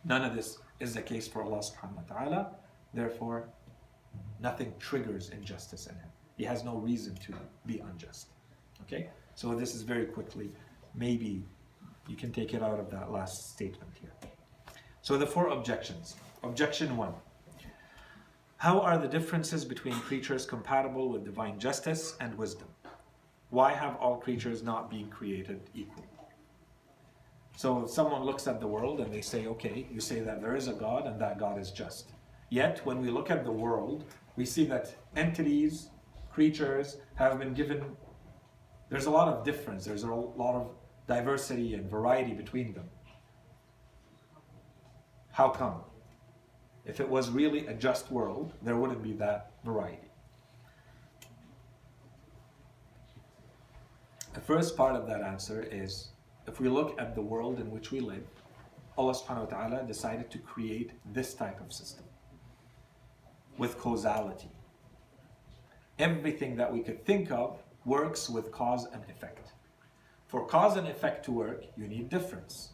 none of this is the case for Allah subhanahu wa ta'ala. Therefore, nothing triggers injustice in Him. He has no reason to be unjust. Okay? So this is very quickly, maybe you can take it out of that last statement here. So the 4 objections. Objection 1. How are the differences between creatures compatible with divine justice and wisdom? Why have all creatures not been created equal? So if someone looks at the world and they say, okay, you say that there is a God and that God is just. Yet when we look at the world, we see that entities, creatures have been given, there's a lot of difference, there's a lot of diversity and variety between them. How come? If it was really a just world, there wouldn't be that variety. The first part of that answer is, if we look at the world in which we live, Allah subhanahu wa ta'ala decided to create this type of system with causality. Everything that we could think of works with cause and effect. For cause and effect to work, you need difference.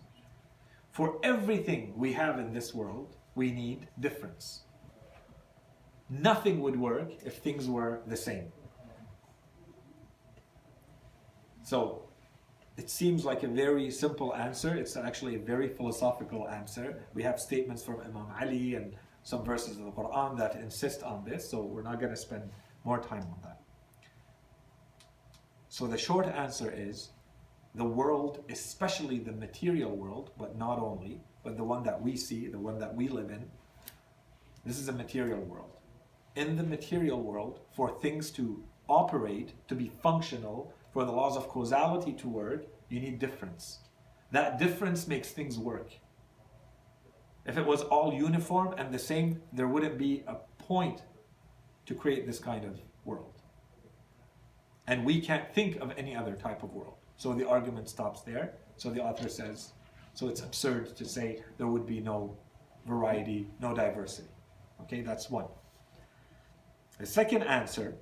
For everything we have in this world, we need difference. Nothing would work if things were the same. So, it seems like a very simple answer. It's actually a very philosophical answer. We have statements from Imam Ali and some verses of the Quran that insist on this, so we're not going to spend more time on that. So the short answer is, the world, especially the material world, but not only, but the one that we see, the one that we live in, this is a material world. In the material world, for things to operate, to be functional, for the laws of causality to work, you need difference. That difference makes things work. If it was all uniform and the same, there wouldn't be a point to create this kind of world. And we can't think of any other type of world. So the argument stops there. So the author says, so it's absurd to say there would be no variety, no diversity. Okay, that's one. The second answer,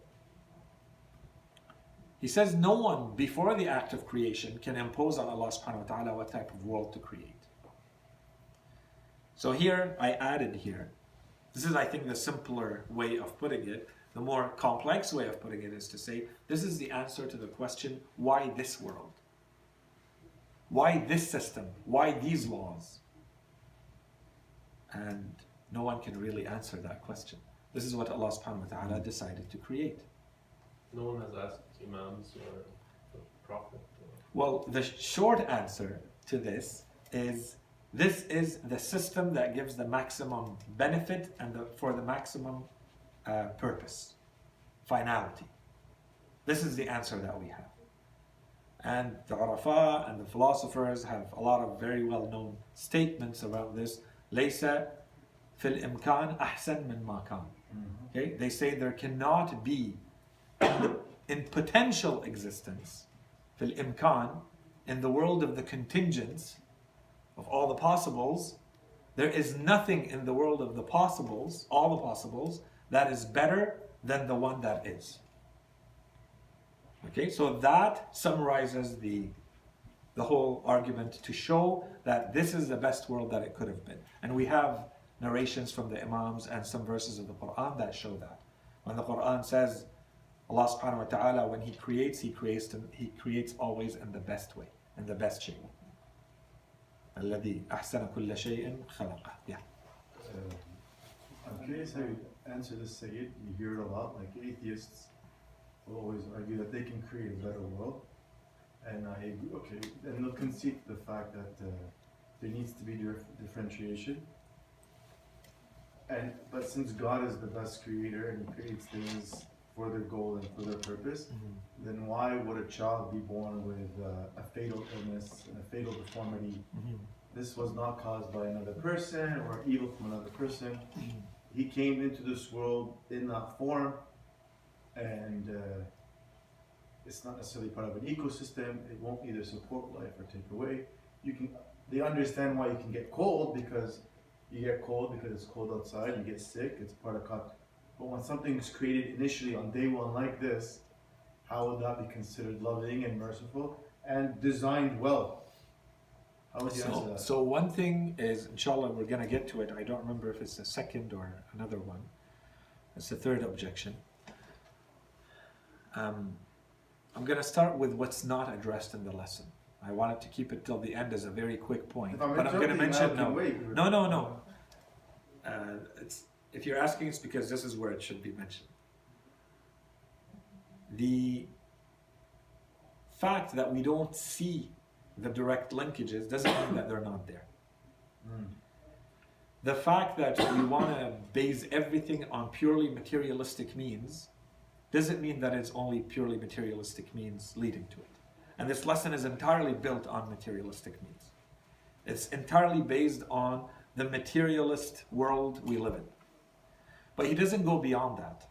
he says no one before the act of creation can impose on Allah subhanahu wa ta'ala what type of world to create. So here, I added here, this is I think the simpler way of putting it. The more complex way of putting it is to say, this is the answer to the question, why this world? Why this system? Why these laws? And no one can really answer that question. This is what Allah subhanahu wa ta'ala decided to create. No one has asked Imams or the Prophet. Well, the short answer to this is the system that gives the maximum benefit and for the maximum purpose, finality. This is the answer that we have. And the Urafa and the philosophers have a lot of very well-known statements around this. لَيْسَ فِي الْإِمْكَانِ أَحْسَنْ مِنْ مَا كَانَ. Okay? They say there cannot be in potential existence, fil imkan, in the world of the contingents, of all the possibles, there is nothing in the world of the possibles, all the possibles, that is better than the one that is. Okay, so that summarizes the whole argument to show that this is the best world that it could have been. And we have narrations from the Imams and some verses of the Quran that show that. When the Quran says, Allah subhanahu wa ta'ala, when He creates always in the best way, in the best shape. الذي أحسن كل شيء خلقه. Yeah. I'm curious how you answer this, Sayid. You hear it a lot, like atheists will always argue that they can create a better world. And I agree, okay, and they'll concede the fact that there needs to be differentiation. But since God is the best creator and He creates things for their goal and for their purpose, then why would a child be born with a fatal illness and a fatal deformity? This was not caused by another person or evil from another person. He came into this world in that form, and it's not necessarily part of an ecosystem. It won't either support life or take away. They understand why you can get cold, because you get cold because it's cold outside, you get sick, it's part of contact. But when something is created initially on day one like this, how would that be considered loving and merciful and designed well? How would you answer that? So one thing is, inshallah, we're going to get to it. I don't remember if it's the second or another one. It's the third objection. I'm going to start with what's not addressed in the lesson. I wanted to keep it till the end as a very quick point. But I'm going to mention, no. If you're asking, it's because this is where it should be mentioned. The fact that we don't see the direct linkages doesn't mean that they're not there. The fact that we want to base everything on purely materialistic means doesn't mean that it's only purely materialistic means leading to it. And this lesson is entirely built on materialistic means. It's entirely based on the materialist world we live in. But he doesn't go beyond that.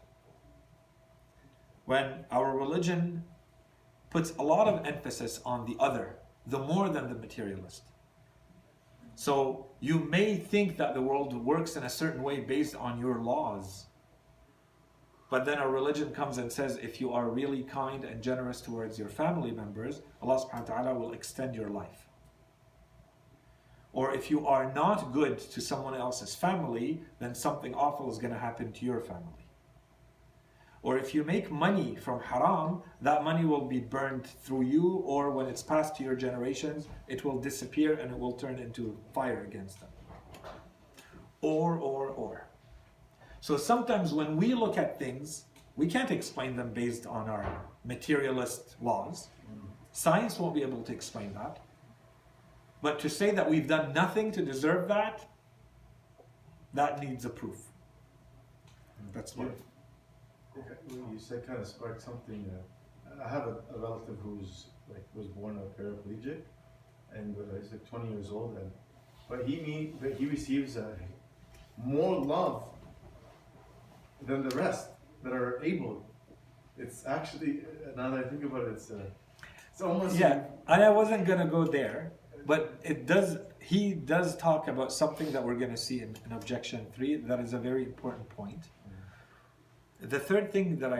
When our religion puts a lot of emphasis on the other, the more than the materialist. So you may think that the world works in a certain way based on your laws, but then our religion comes and says, if you are really kind and generous towards your family members, Allah subhanahu wa ta'ala will extend your life. Or if you are not good to someone else's family, then something awful is going to happen to your family. Or if you make money from haram, that money will be burned through you, or when it's passed to your generations, it will disappear and it will turn into fire against them. Or. So sometimes when we look at things, we can't explain them based on our materialist laws. Science won't be able to explain that. But to say that we've done nothing to deserve that, that needs a proof. That's what. You said kind of sparked something. I have a relative who's was born a paraplegic, and he's like 20 years old, but he receives more love than the rest that are able. It's actually, now that I think about it, it's almost Yeah, and I wasn't gonna go there, but he does talk about something that we're gonna see in objection 3 that is a very important point. The third thing that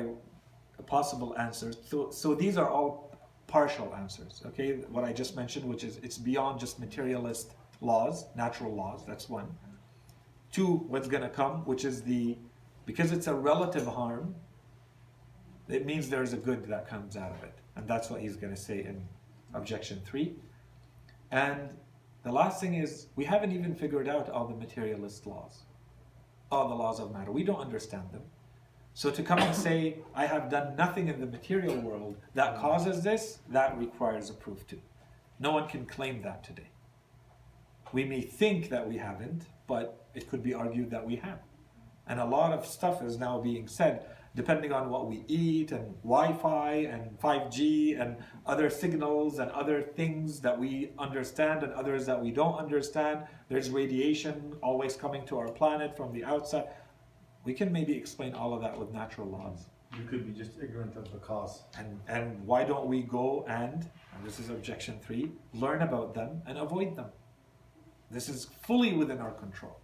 possible answers, so these are all partial answers, okay? What I just mentioned, which is it's beyond just materialist laws, natural laws, that's one. 2, what's gonna come, which is because it's a relative harm, it means there's a good that comes out of it. And that's what he's gonna say in objection 3. And the last thing is, we haven't even figured out all the materialist laws, all the laws of matter. We don't understand them. So to come and say, I have done nothing in the material world that causes this, that requires a proof too. No one can claim that today. We may think that we haven't, but it could be argued that we have. And a lot of stuff is now being said, depending on what we eat, and Wi-Fi, and 5G, and other signals, and other things that we understand, and others that we don't understand. There's radiation always coming to our planet from the outside. We can maybe explain all of that with natural laws. you could be just ignorant of the cause. And why don't we go and this is objection 3, learn about them and avoid them. This is fully within our control.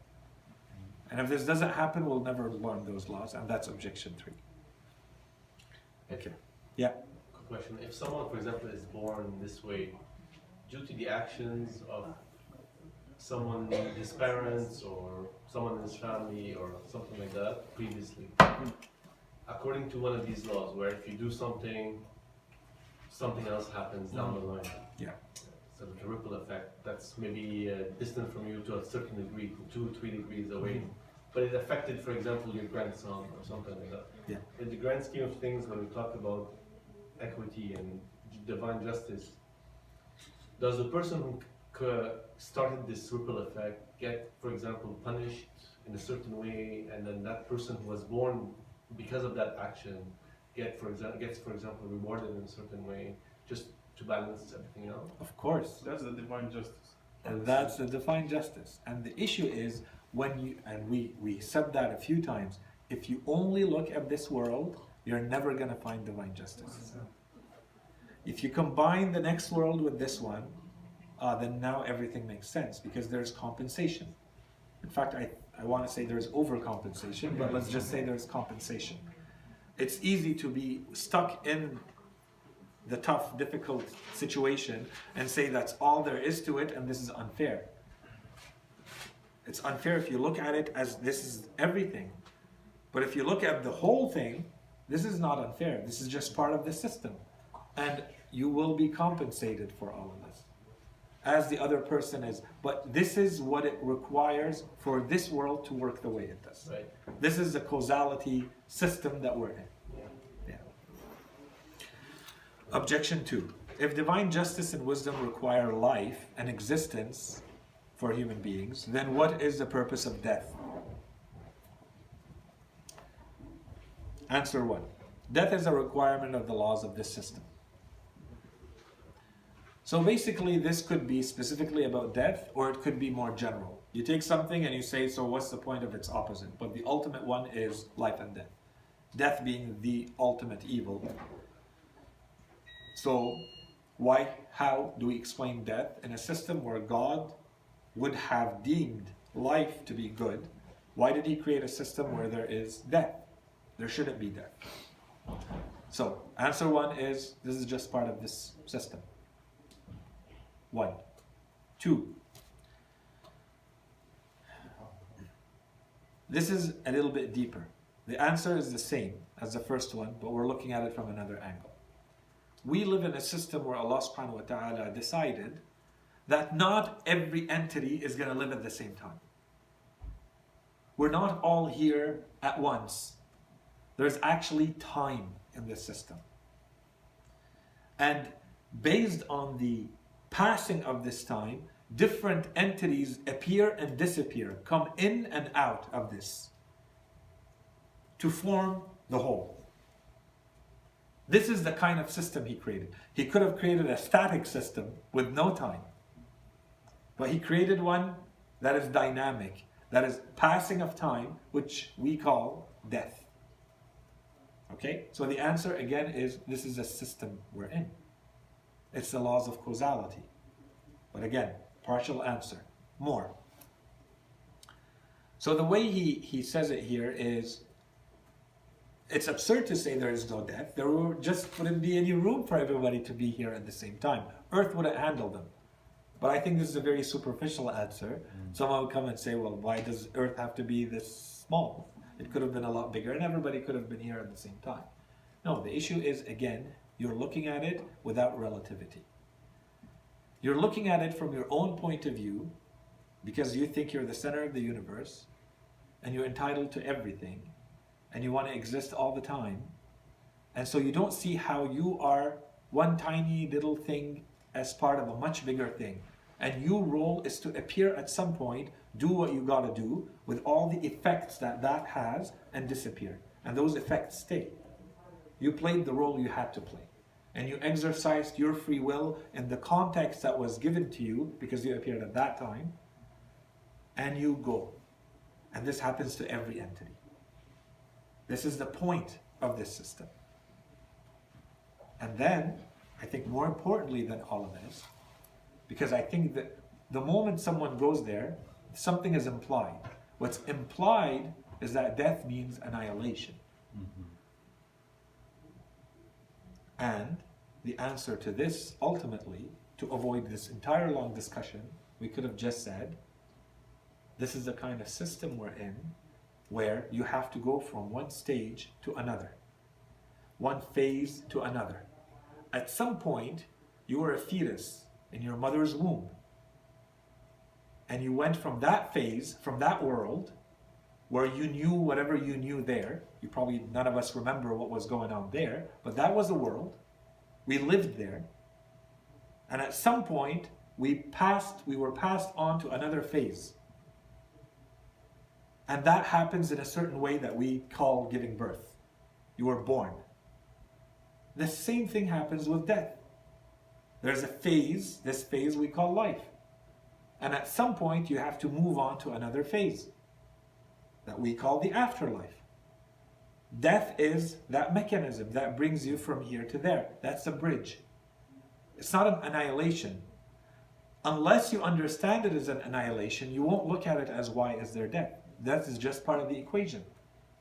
And if this doesn't happen, we'll never learn those laws, and that's objection 3. Okay. Yeah. Quick question. If someone, for example, is born this way due to the actions of someone, his parents, or someone in his family, or something like that previously, according to one of these laws, where if you do something, something else happens down the line. Yeah. So like a ripple effect that's maybe distant from you to a certain degree, 2-3 degrees away. But it affected, for example, your grandson or something like that. Yeah. In the grand scheme of things, when we talk about equity and divine justice, does the person who started this ripple effect get, for example, punished in a certain way, and then that person who was born because of that action gets, for example, rewarded in a certain way, just to balance everything out? Of course. That's the divine justice. And that's the divine justice. And the issue is when you, and we said that a few times, if you only look at this world, you're never going to find divine justice. If you combine the next world with this one, then now everything makes sense because there's compensation. In fact, I want to say there's overcompensation, but let's just say there's compensation. It's easy to be stuck in the tough, difficult situation and say that's all there is to it and this is unfair. It's unfair if you look at it as this is everything. But if you look at the whole thing, this is not unfair. This is just part of the system. And you will be compensated for all of this, as the other person is. But this is what it requires for this world to work the way it does. Right. This is the causality system that we're in. Yeah. Objection 2. If divine justice and wisdom require life and existence for human beings, then what is the purpose of death? Answer 1. Death is a requirement of the laws of this system. So basically, this could be specifically about death, or it could be more general. You take something and you say, so what's the point of its opposite? But the ultimate one is life and death. Death being the ultimate evil. So how do we explain death in a system where God would have deemed life to be good? Why did he create a system where there is death? There shouldn't be death. So answer 1 is, this is just part of this system. 1. 2. This is a little bit deeper. The answer is the same as the first one, but we're looking at it from another angle. We live in a system where Allah subhanahu wa ta'ala decided that not every entity is going to live at the same time. We're not all here at once. There's actually time in this system. And based on the passing of this time, different entities appear and disappear, come in and out of this to form the whole. This is the kind of system he created. He could have created a static system with no time, but he created one that is dynamic, that is passing of time, which we call death. Okay, so the answer again is this is a system we're in. It's the laws of causality. But again, partial answer. More. So the way he says it here is, it's absurd to say there is no death. There just wouldn't be any room for everybody to be here at the same time. Earth wouldn't handle them. But I think this is a very superficial answer. Someone would come and say, well, why does Earth have to be this small? It could have been a lot bigger and everybody could have been here at the same time. No, the issue is, again, you're looking at it without relativity. You're looking at it from your own point of view because you think you're the center of the universe and you're entitled to everything and you want to exist all the time. And so you don't see how you are one tiny little thing as part of a much bigger thing. And your role is to appear at some point, do what you gotta do with all the effects that that has and disappear. And those effects stay. You played the role you had to play. And you exercised your free will in the context that was given to you because you appeared at that time. And you go. And this happens to every entity. This is the point of this system. And then, I think more importantly than all of this, because I think that the moment someone goes there, something is implied. What's implied is that death means annihilation. And the answer to this, ultimately, to avoid this entire long discussion, we could have just said, this is the kind of system we're in where you have to go from one stage to another, one phase to another. At some point, you were a fetus in your mother's womb. And you went from that phase, from that world, where you knew whatever you knew there. You probably, none of us remember what was going on there, but that was a world. We lived there. And at some point, we were passed on to another phase. And that happens in a certain way that we call giving birth. You were born. The same thing happens with death. There's a phase, this phase we call life. And at some point you have to move on to another phase that we call the afterlife. Death is that mechanism that brings you from here to there. That's a bridge. It's not an annihilation. Unless you understand it as an annihilation, you won't look at it as why is there death. Death is just part of the equation.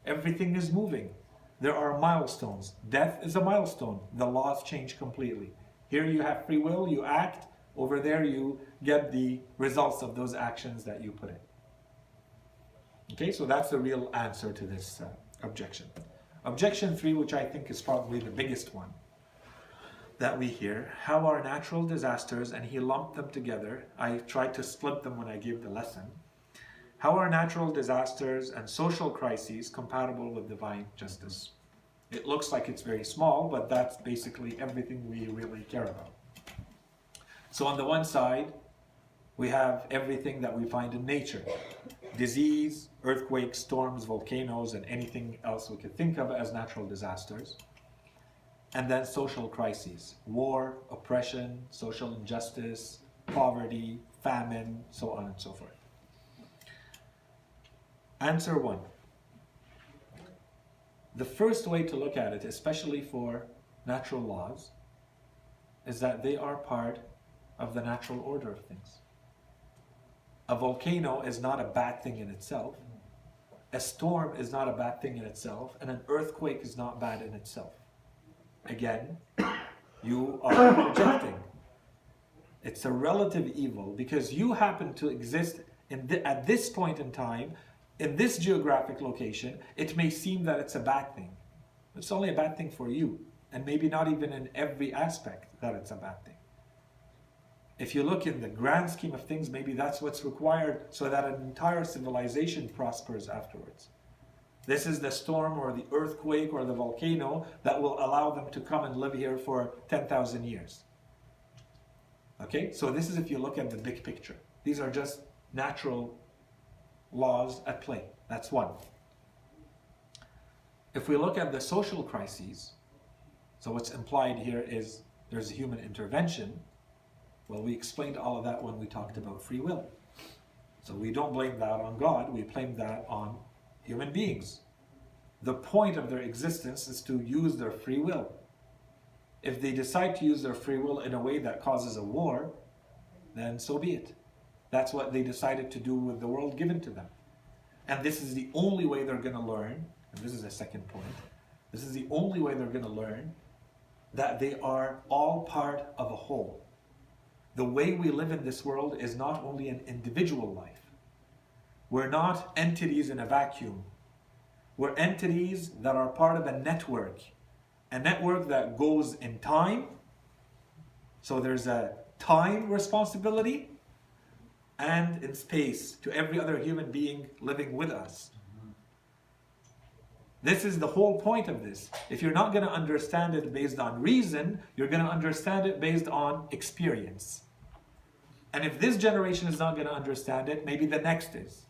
Everything is moving. There are milestones. Death is a milestone. The laws change completely. Here you have free will, you act. Over there you get the results of those actions that you put in. Okay, so that's the real answer to this objection. Objection 3, which I think is probably the biggest one that we hear, how are natural disasters, and he lumped them together. I tried to split them when I gave the lesson. How are natural disasters and social crises compatible with divine justice? It looks like it's very small, but that's basically everything we really care about. So on the one side, we have everything that we find in nature. Disease, earthquakes, storms, volcanoes, and anything else we could think of as natural disasters. And then social crises, war, oppression, social injustice, poverty, famine, so on and so forth. Answer 1. The first way to look at it, especially for natural laws, is that they are part of the natural order of things. A volcano is not a bad thing in itself. A storm is not a bad thing in itself, and an earthquake is not bad in itself. Again, you are projecting. It's a relative evil because you happen to exist at this point in time, in this geographic location. It may seem that it's a bad thing. It's only a bad thing for you, and maybe not even in every aspect that it's a bad thing. if you look in the grand scheme of things, maybe that's what's required so that an entire civilization prospers afterwards. This is the storm or the earthquake or the volcano that will allow them to come and live here for 10,000 years. Okay, so this is if you look at the big picture. These are just natural laws at play. That's one. If we look at the social crises, so what's implied here is there's human intervention. Well, we explained all of that when we talked about free will. So we don't blame that on God, we blame that on human beings. The point of their existence is to use their free will. If they decide to use their free will in a way that causes a war, then so be it. That's what they decided to do with the world given to them. And this is the only way they're going to learn, and this is a second point, this is the only way they're going to learn that they are all part of a whole. The way we live in this world is not only an individual life. We're not entities in a vacuum. We're entities that are part of a network that goes in time. So there's a time responsibility and in space to every other human being living with us. This is the whole point of this. If you're not going to understand it based on reason, you're going to understand it based on experience. And if this generation is not going to understand it, maybe the next is.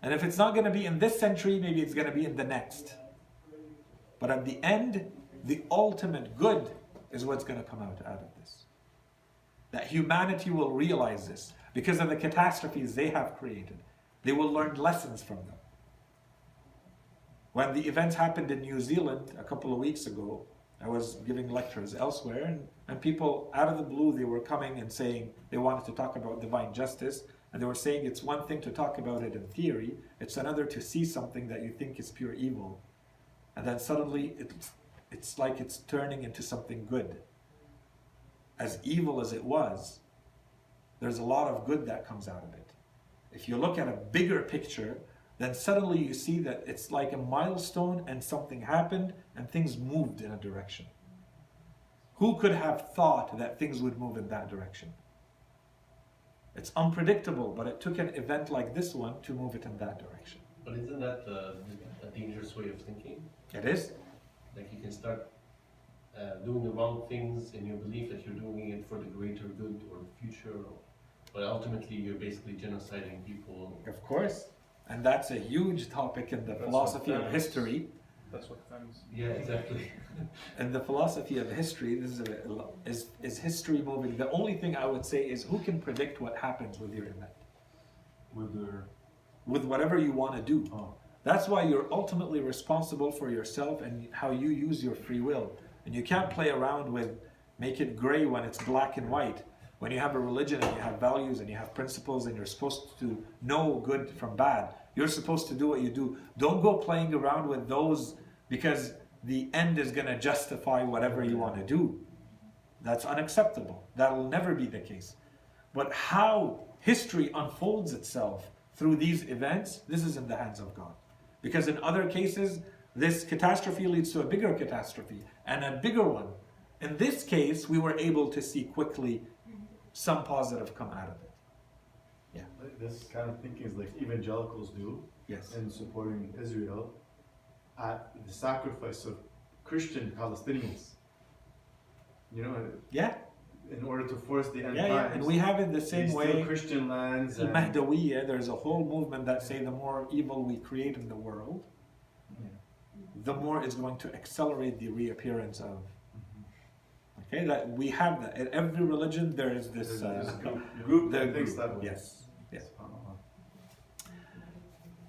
And if it's not going to be in this century, maybe it's going to be in the next. But at the end, the ultimate good is what's going to come out of this. That humanity will realize this because of the catastrophes they have created. They will learn lessons from them. When the events happened in New Zealand a couple of weeks ago, I was giving lectures elsewhere, and people out of the blue, they were coming and saying they wanted to talk about divine justice, and they were saying it's one thing to talk about it in theory, it's another to see something that you think is pure evil. And then suddenly it's like it's turning into something good. As evil as it was, there's a lot of good that comes out of it. If you look at a bigger picture, then suddenly you see that it's like a milestone and something happened and things moved in a direction. Who could have thought that things would move in that direction? It's unpredictable, but it took an event like this one to move it in that direction. But isn't that a dangerous way of thinking? It is. Like you can start doing the wrong things in your belief that you're doing it for the greater good or the future, but ultimately you're basically genociding people. Of course. And that's a huge topic in the philosophy of history. That's what fans. Yeah, exactly. In the philosophy of history, this is history moving. The only thing I would say is who can predict what happens with your event? With whatever you want to do. Oh. That's why you're ultimately responsible for yourself and how you use your free will. And you can't play around with make it gray when it's black and white. When you have a religion and you have values and you have principles and you're supposed to know good from bad, you're supposed to do what you do. Don't go playing around with those because the end is going to justify whatever you want to do. That's unacceptable. That'll never be the case. But how history unfolds itself through these events, this is in the hands of God. Because in other cases, this catastrophe leads to a bigger catastrophe and a bigger one. In this case, we were able to see quickly some positive come out of it. Yeah. This kind of thinking is like evangelicals do Yes. in supporting Israel at the sacrifice of Christian Palestinians. You know, Yeah. in order to force the end Yeah. times. And we have it the they same steal way. Christian lands. The Mahdawiyya, there's a whole movement that say the more evil we create in the world, the more it's going to accelerate the reappearance of. Okay, that we have that. In every religion there is this group the that thinks group. that way. Yes. Yes.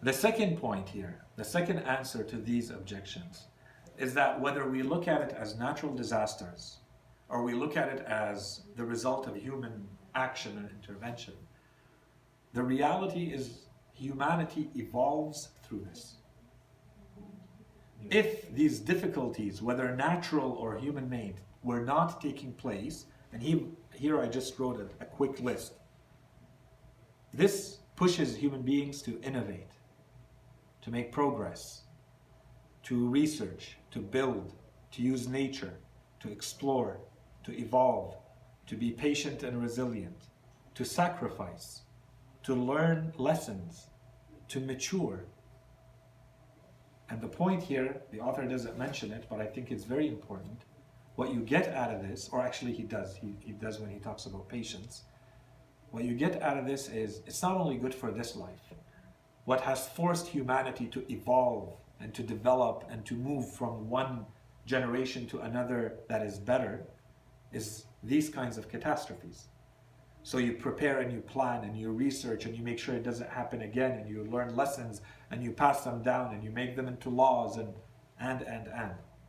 The second point here, the second answer to these objections, is that whether we look at it as natural disasters or we look at it as the result of human action and intervention, the reality is humanity evolves through this. If these difficulties, whether natural or human-made, were not taking place, and here I just wrote a quick list. This pushes human beings to innovate, to make progress, to research, to build, to use nature, to explore, to evolve. to be patient and resilient, to sacrifice, to learn lessons, to mature. And the point here, the author doesn't mention it, but I think it's very important. What you get out of this, or actually he does when he talks about patience, what you get out of this is it's not only good for this life. What has forced humanity to evolve and to develop and to move from one generation to another that is better is these kinds of catastrophes. So you prepare and you plan and you research and you make sure it doesn't happen again, and you learn lessons and you pass them down and you make them into laws and.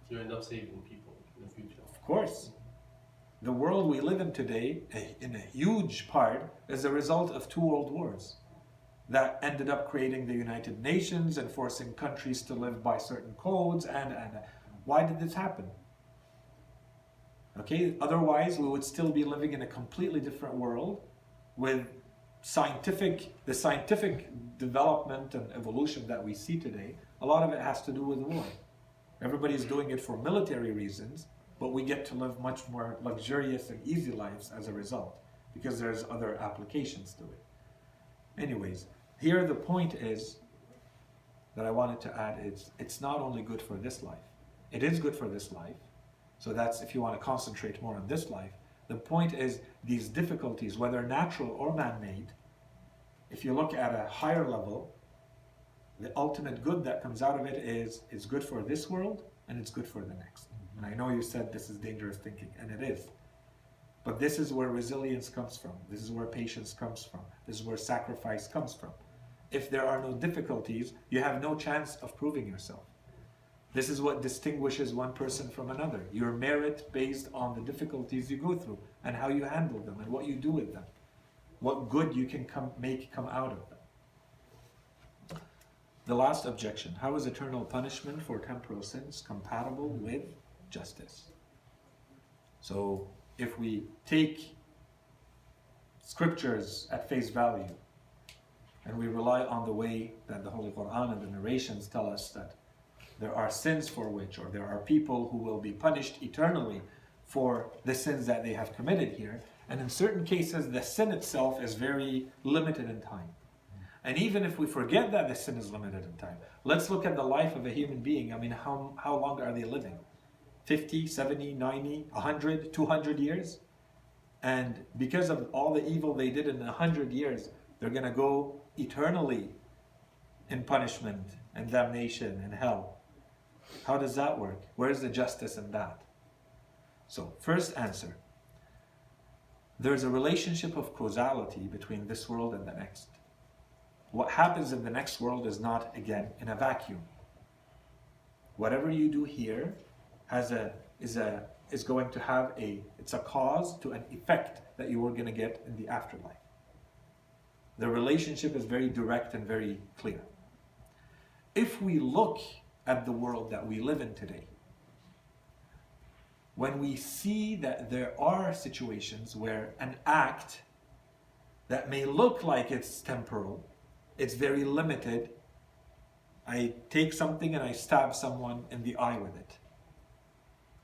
You end up saving people in the future. Of course. The world we live in today, in a huge part, is a result of 2 world wars that ended up creating the United Nations and forcing countries to live by certain codes and. Why did this happen? Okay, otherwise we would still be living in a completely different world with the scientific development and evolution that we see today. A lot of it has to do with war. Everybody's doing it for military reasons, but we get to live much more luxurious and easy lives as a result, because there's other applications to it. Anyways, here the point is that I wanted to add is it's not only good for this life. It is good for this life. So that's if you want to concentrate more on this life. The point is these difficulties, whether natural or man-made, if you look at a higher level, the ultimate good that comes out of it is it's good for this world and it's good for the next. And I know you said this is dangerous thinking, and it is. But this is where resilience comes from. This is where patience comes from. This is where sacrifice comes from. If there are no difficulties, you have no chance of proving yourself. This is what distinguishes one person from another. Your merit based on the difficulties you go through and how you handle them and what you do with them. What good you can make come out of them. The last objection. How is eternal punishment for temporal sins compatible with justice? So if we take scriptures at face value and we rely on the way that the Holy Quran and the narrations tell us that there are sins for which, or there are people who will be punished eternally for the sins that they have committed here. And in certain cases, the sin itself is very limited in time. And even if we forget that the sin is limited in time, let's look at the life of a human being. I mean, how long are they living? 50, 70, 90, 100, 200 years? And because of all the evil they did in 100 years, they're going to go eternally in punishment and damnation and hell. How does that work? Where's the justice in that? So, first answer. There's a relationship of causality between this world and the next. What happens in the next world is not, again, in a vacuum. Whatever you do here is going to have it's a cause to an effect that you are going to get in the afterlife. The relationship is very direct and very clear. If we look at the world that we live in today, when we see that there are situations where an act that may look like it's temporal, it's very limited. I take something and I stab someone in the eye with it.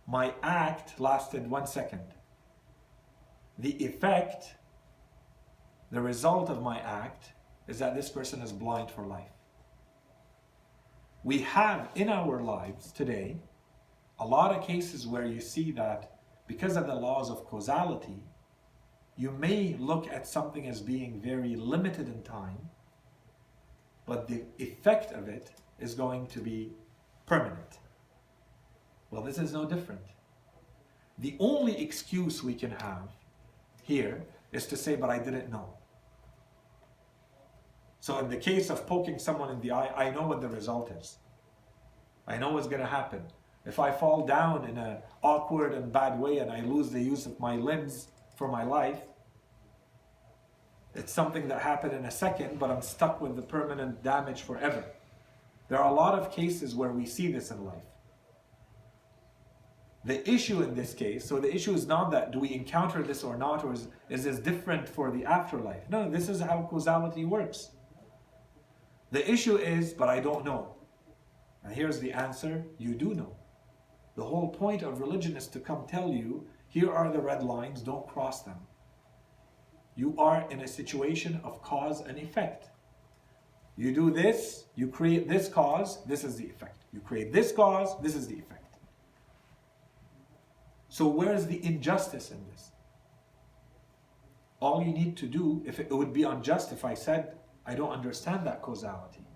My act lasted 1 second. The effect, the result of my act, is that this person is blind for life. We have in our lives today a lot of cases where you see that because of the laws of causality, you may look at something as being very limited in time, but the effect of it is going to be permanent. Well, this is no different. The only excuse we can have here is to say, but I didn't know. So in the case of poking someone in the eye, I know what the result is. I know what's going to happen. If I fall down in an awkward and bad way and I lose the use of my limbs for my life, it's something that happened in a second, but I'm stuck with the permanent damage forever. There are a lot of cases where we see this in life. The issue in this case, so the issue is not that do we encounter this or not, or is this different for the afterlife? No, this is how causality works. The issue is, but I don't know. And here's the answer, you do know. The whole point of religion is to come tell you, Here are the red lines, don't cross them. You are in a situation of cause and effect. You do this, you create this cause, this is the effect. You create this cause, this is the effect. So where's the injustice in this? All you need to do, if it would be unjust if I said, I don't understand that causality.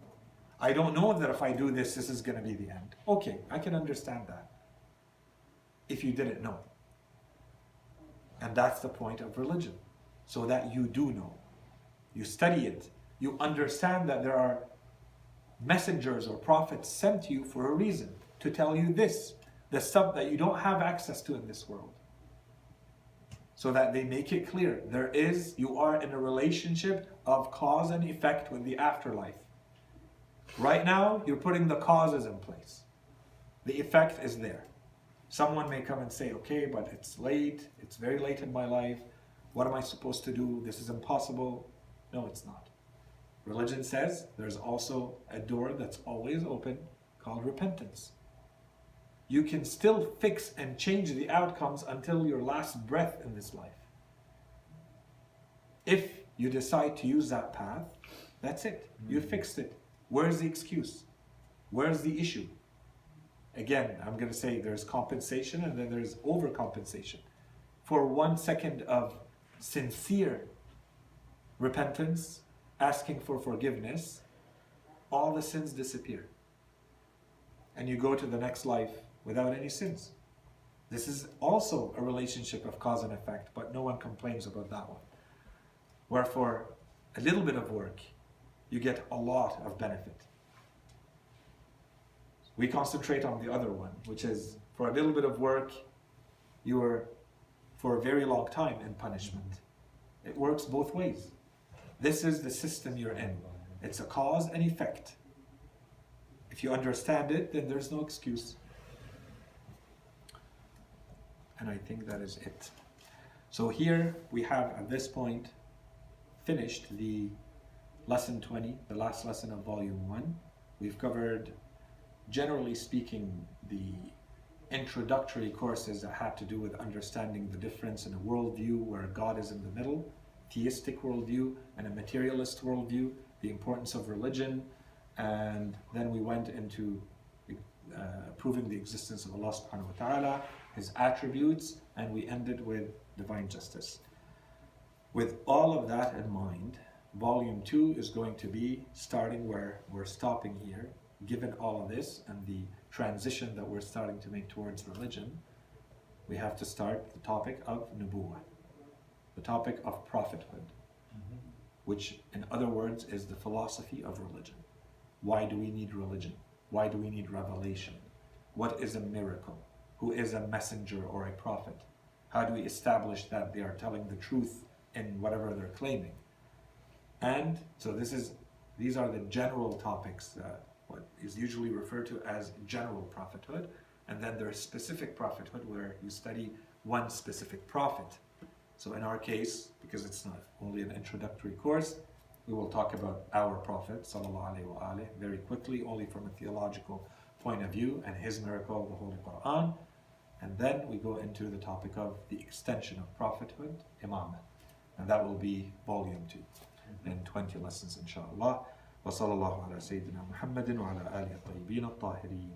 I don't know that if I do this, this is going to be the end. Okay, I can understand that. If you didn't know. And that's the point of religion. So that you do know. You study it. You understand that there are messengers or prophets sent to you for a reason. To tell you this. The stuff that you don't have access to in this world. So that they make it clear. You are in a relationship of cause and effect with the afterlife. Right now, you're putting the causes in place. The effect is there. Someone may come and say, okay, but it's late. It's very late in my life. What am I supposed to do? This is impossible. No, it's not. Religion says there's also a door that's always open called repentance. You can still fix and change the outcomes until your last breath in this life. If you decide to use that path, that's it. You fixed it. Where's the excuse? Where's the issue? Again, I'm going to say there's compensation and then there's overcompensation. For 1 second of sincere repentance, asking for forgiveness, all the sins disappear. And you go to the next life without any sins. This is also a relationship of cause and effect, but no one complains about that one. Wherefore, a little bit of work, you get a lot of benefit. We concentrate on the other one, which is for a little bit of work, you are for a very long time in punishment. It works both ways. This is the system you're in. It's a cause and effect. If you understand it, then there's no excuse. And I think that is it. So here we have at this point finished the lesson 20, the last lesson of volume 1. We've covered, generally speaking, the introductory courses that had to do with understanding the difference in a worldview where God is in the middle, theistic worldview, and a materialist worldview, the importance of religion, and then we went into proving the existence of Allah subhanahu wa ta'ala, His attributes, and we ended with divine justice. With all of that in mind, volume 2 is going to be starting where we're stopping here, given all of this and the transition that we're starting to make towards religion. We have to start the topic of nubuwah, the topic of prophethood, which in other words is the philosophy of religion. Why do we need religion? Why do we need revelation? What is a miracle? Who is a messenger or a prophet? How do we establish that they are telling the truth in whatever they're claiming? And so these are the general topics, what is usually referred to as general prophethood. And then there's specific prophethood where you study one specific prophet. So in our case, because it's not only an introductory course, we will talk about our Prophet sallallahu alaihi wasallam very quickly, only from a theological point of view, and his miracle, the Holy Quran. And then we go into the topic of the extension of prophethood, imamah. And that will be volume 2 in 20 lessons, inshallah. Wa sallallahu ala Sayyidina Muhammadin wa ala alihi at-tayyibin at-tahirin.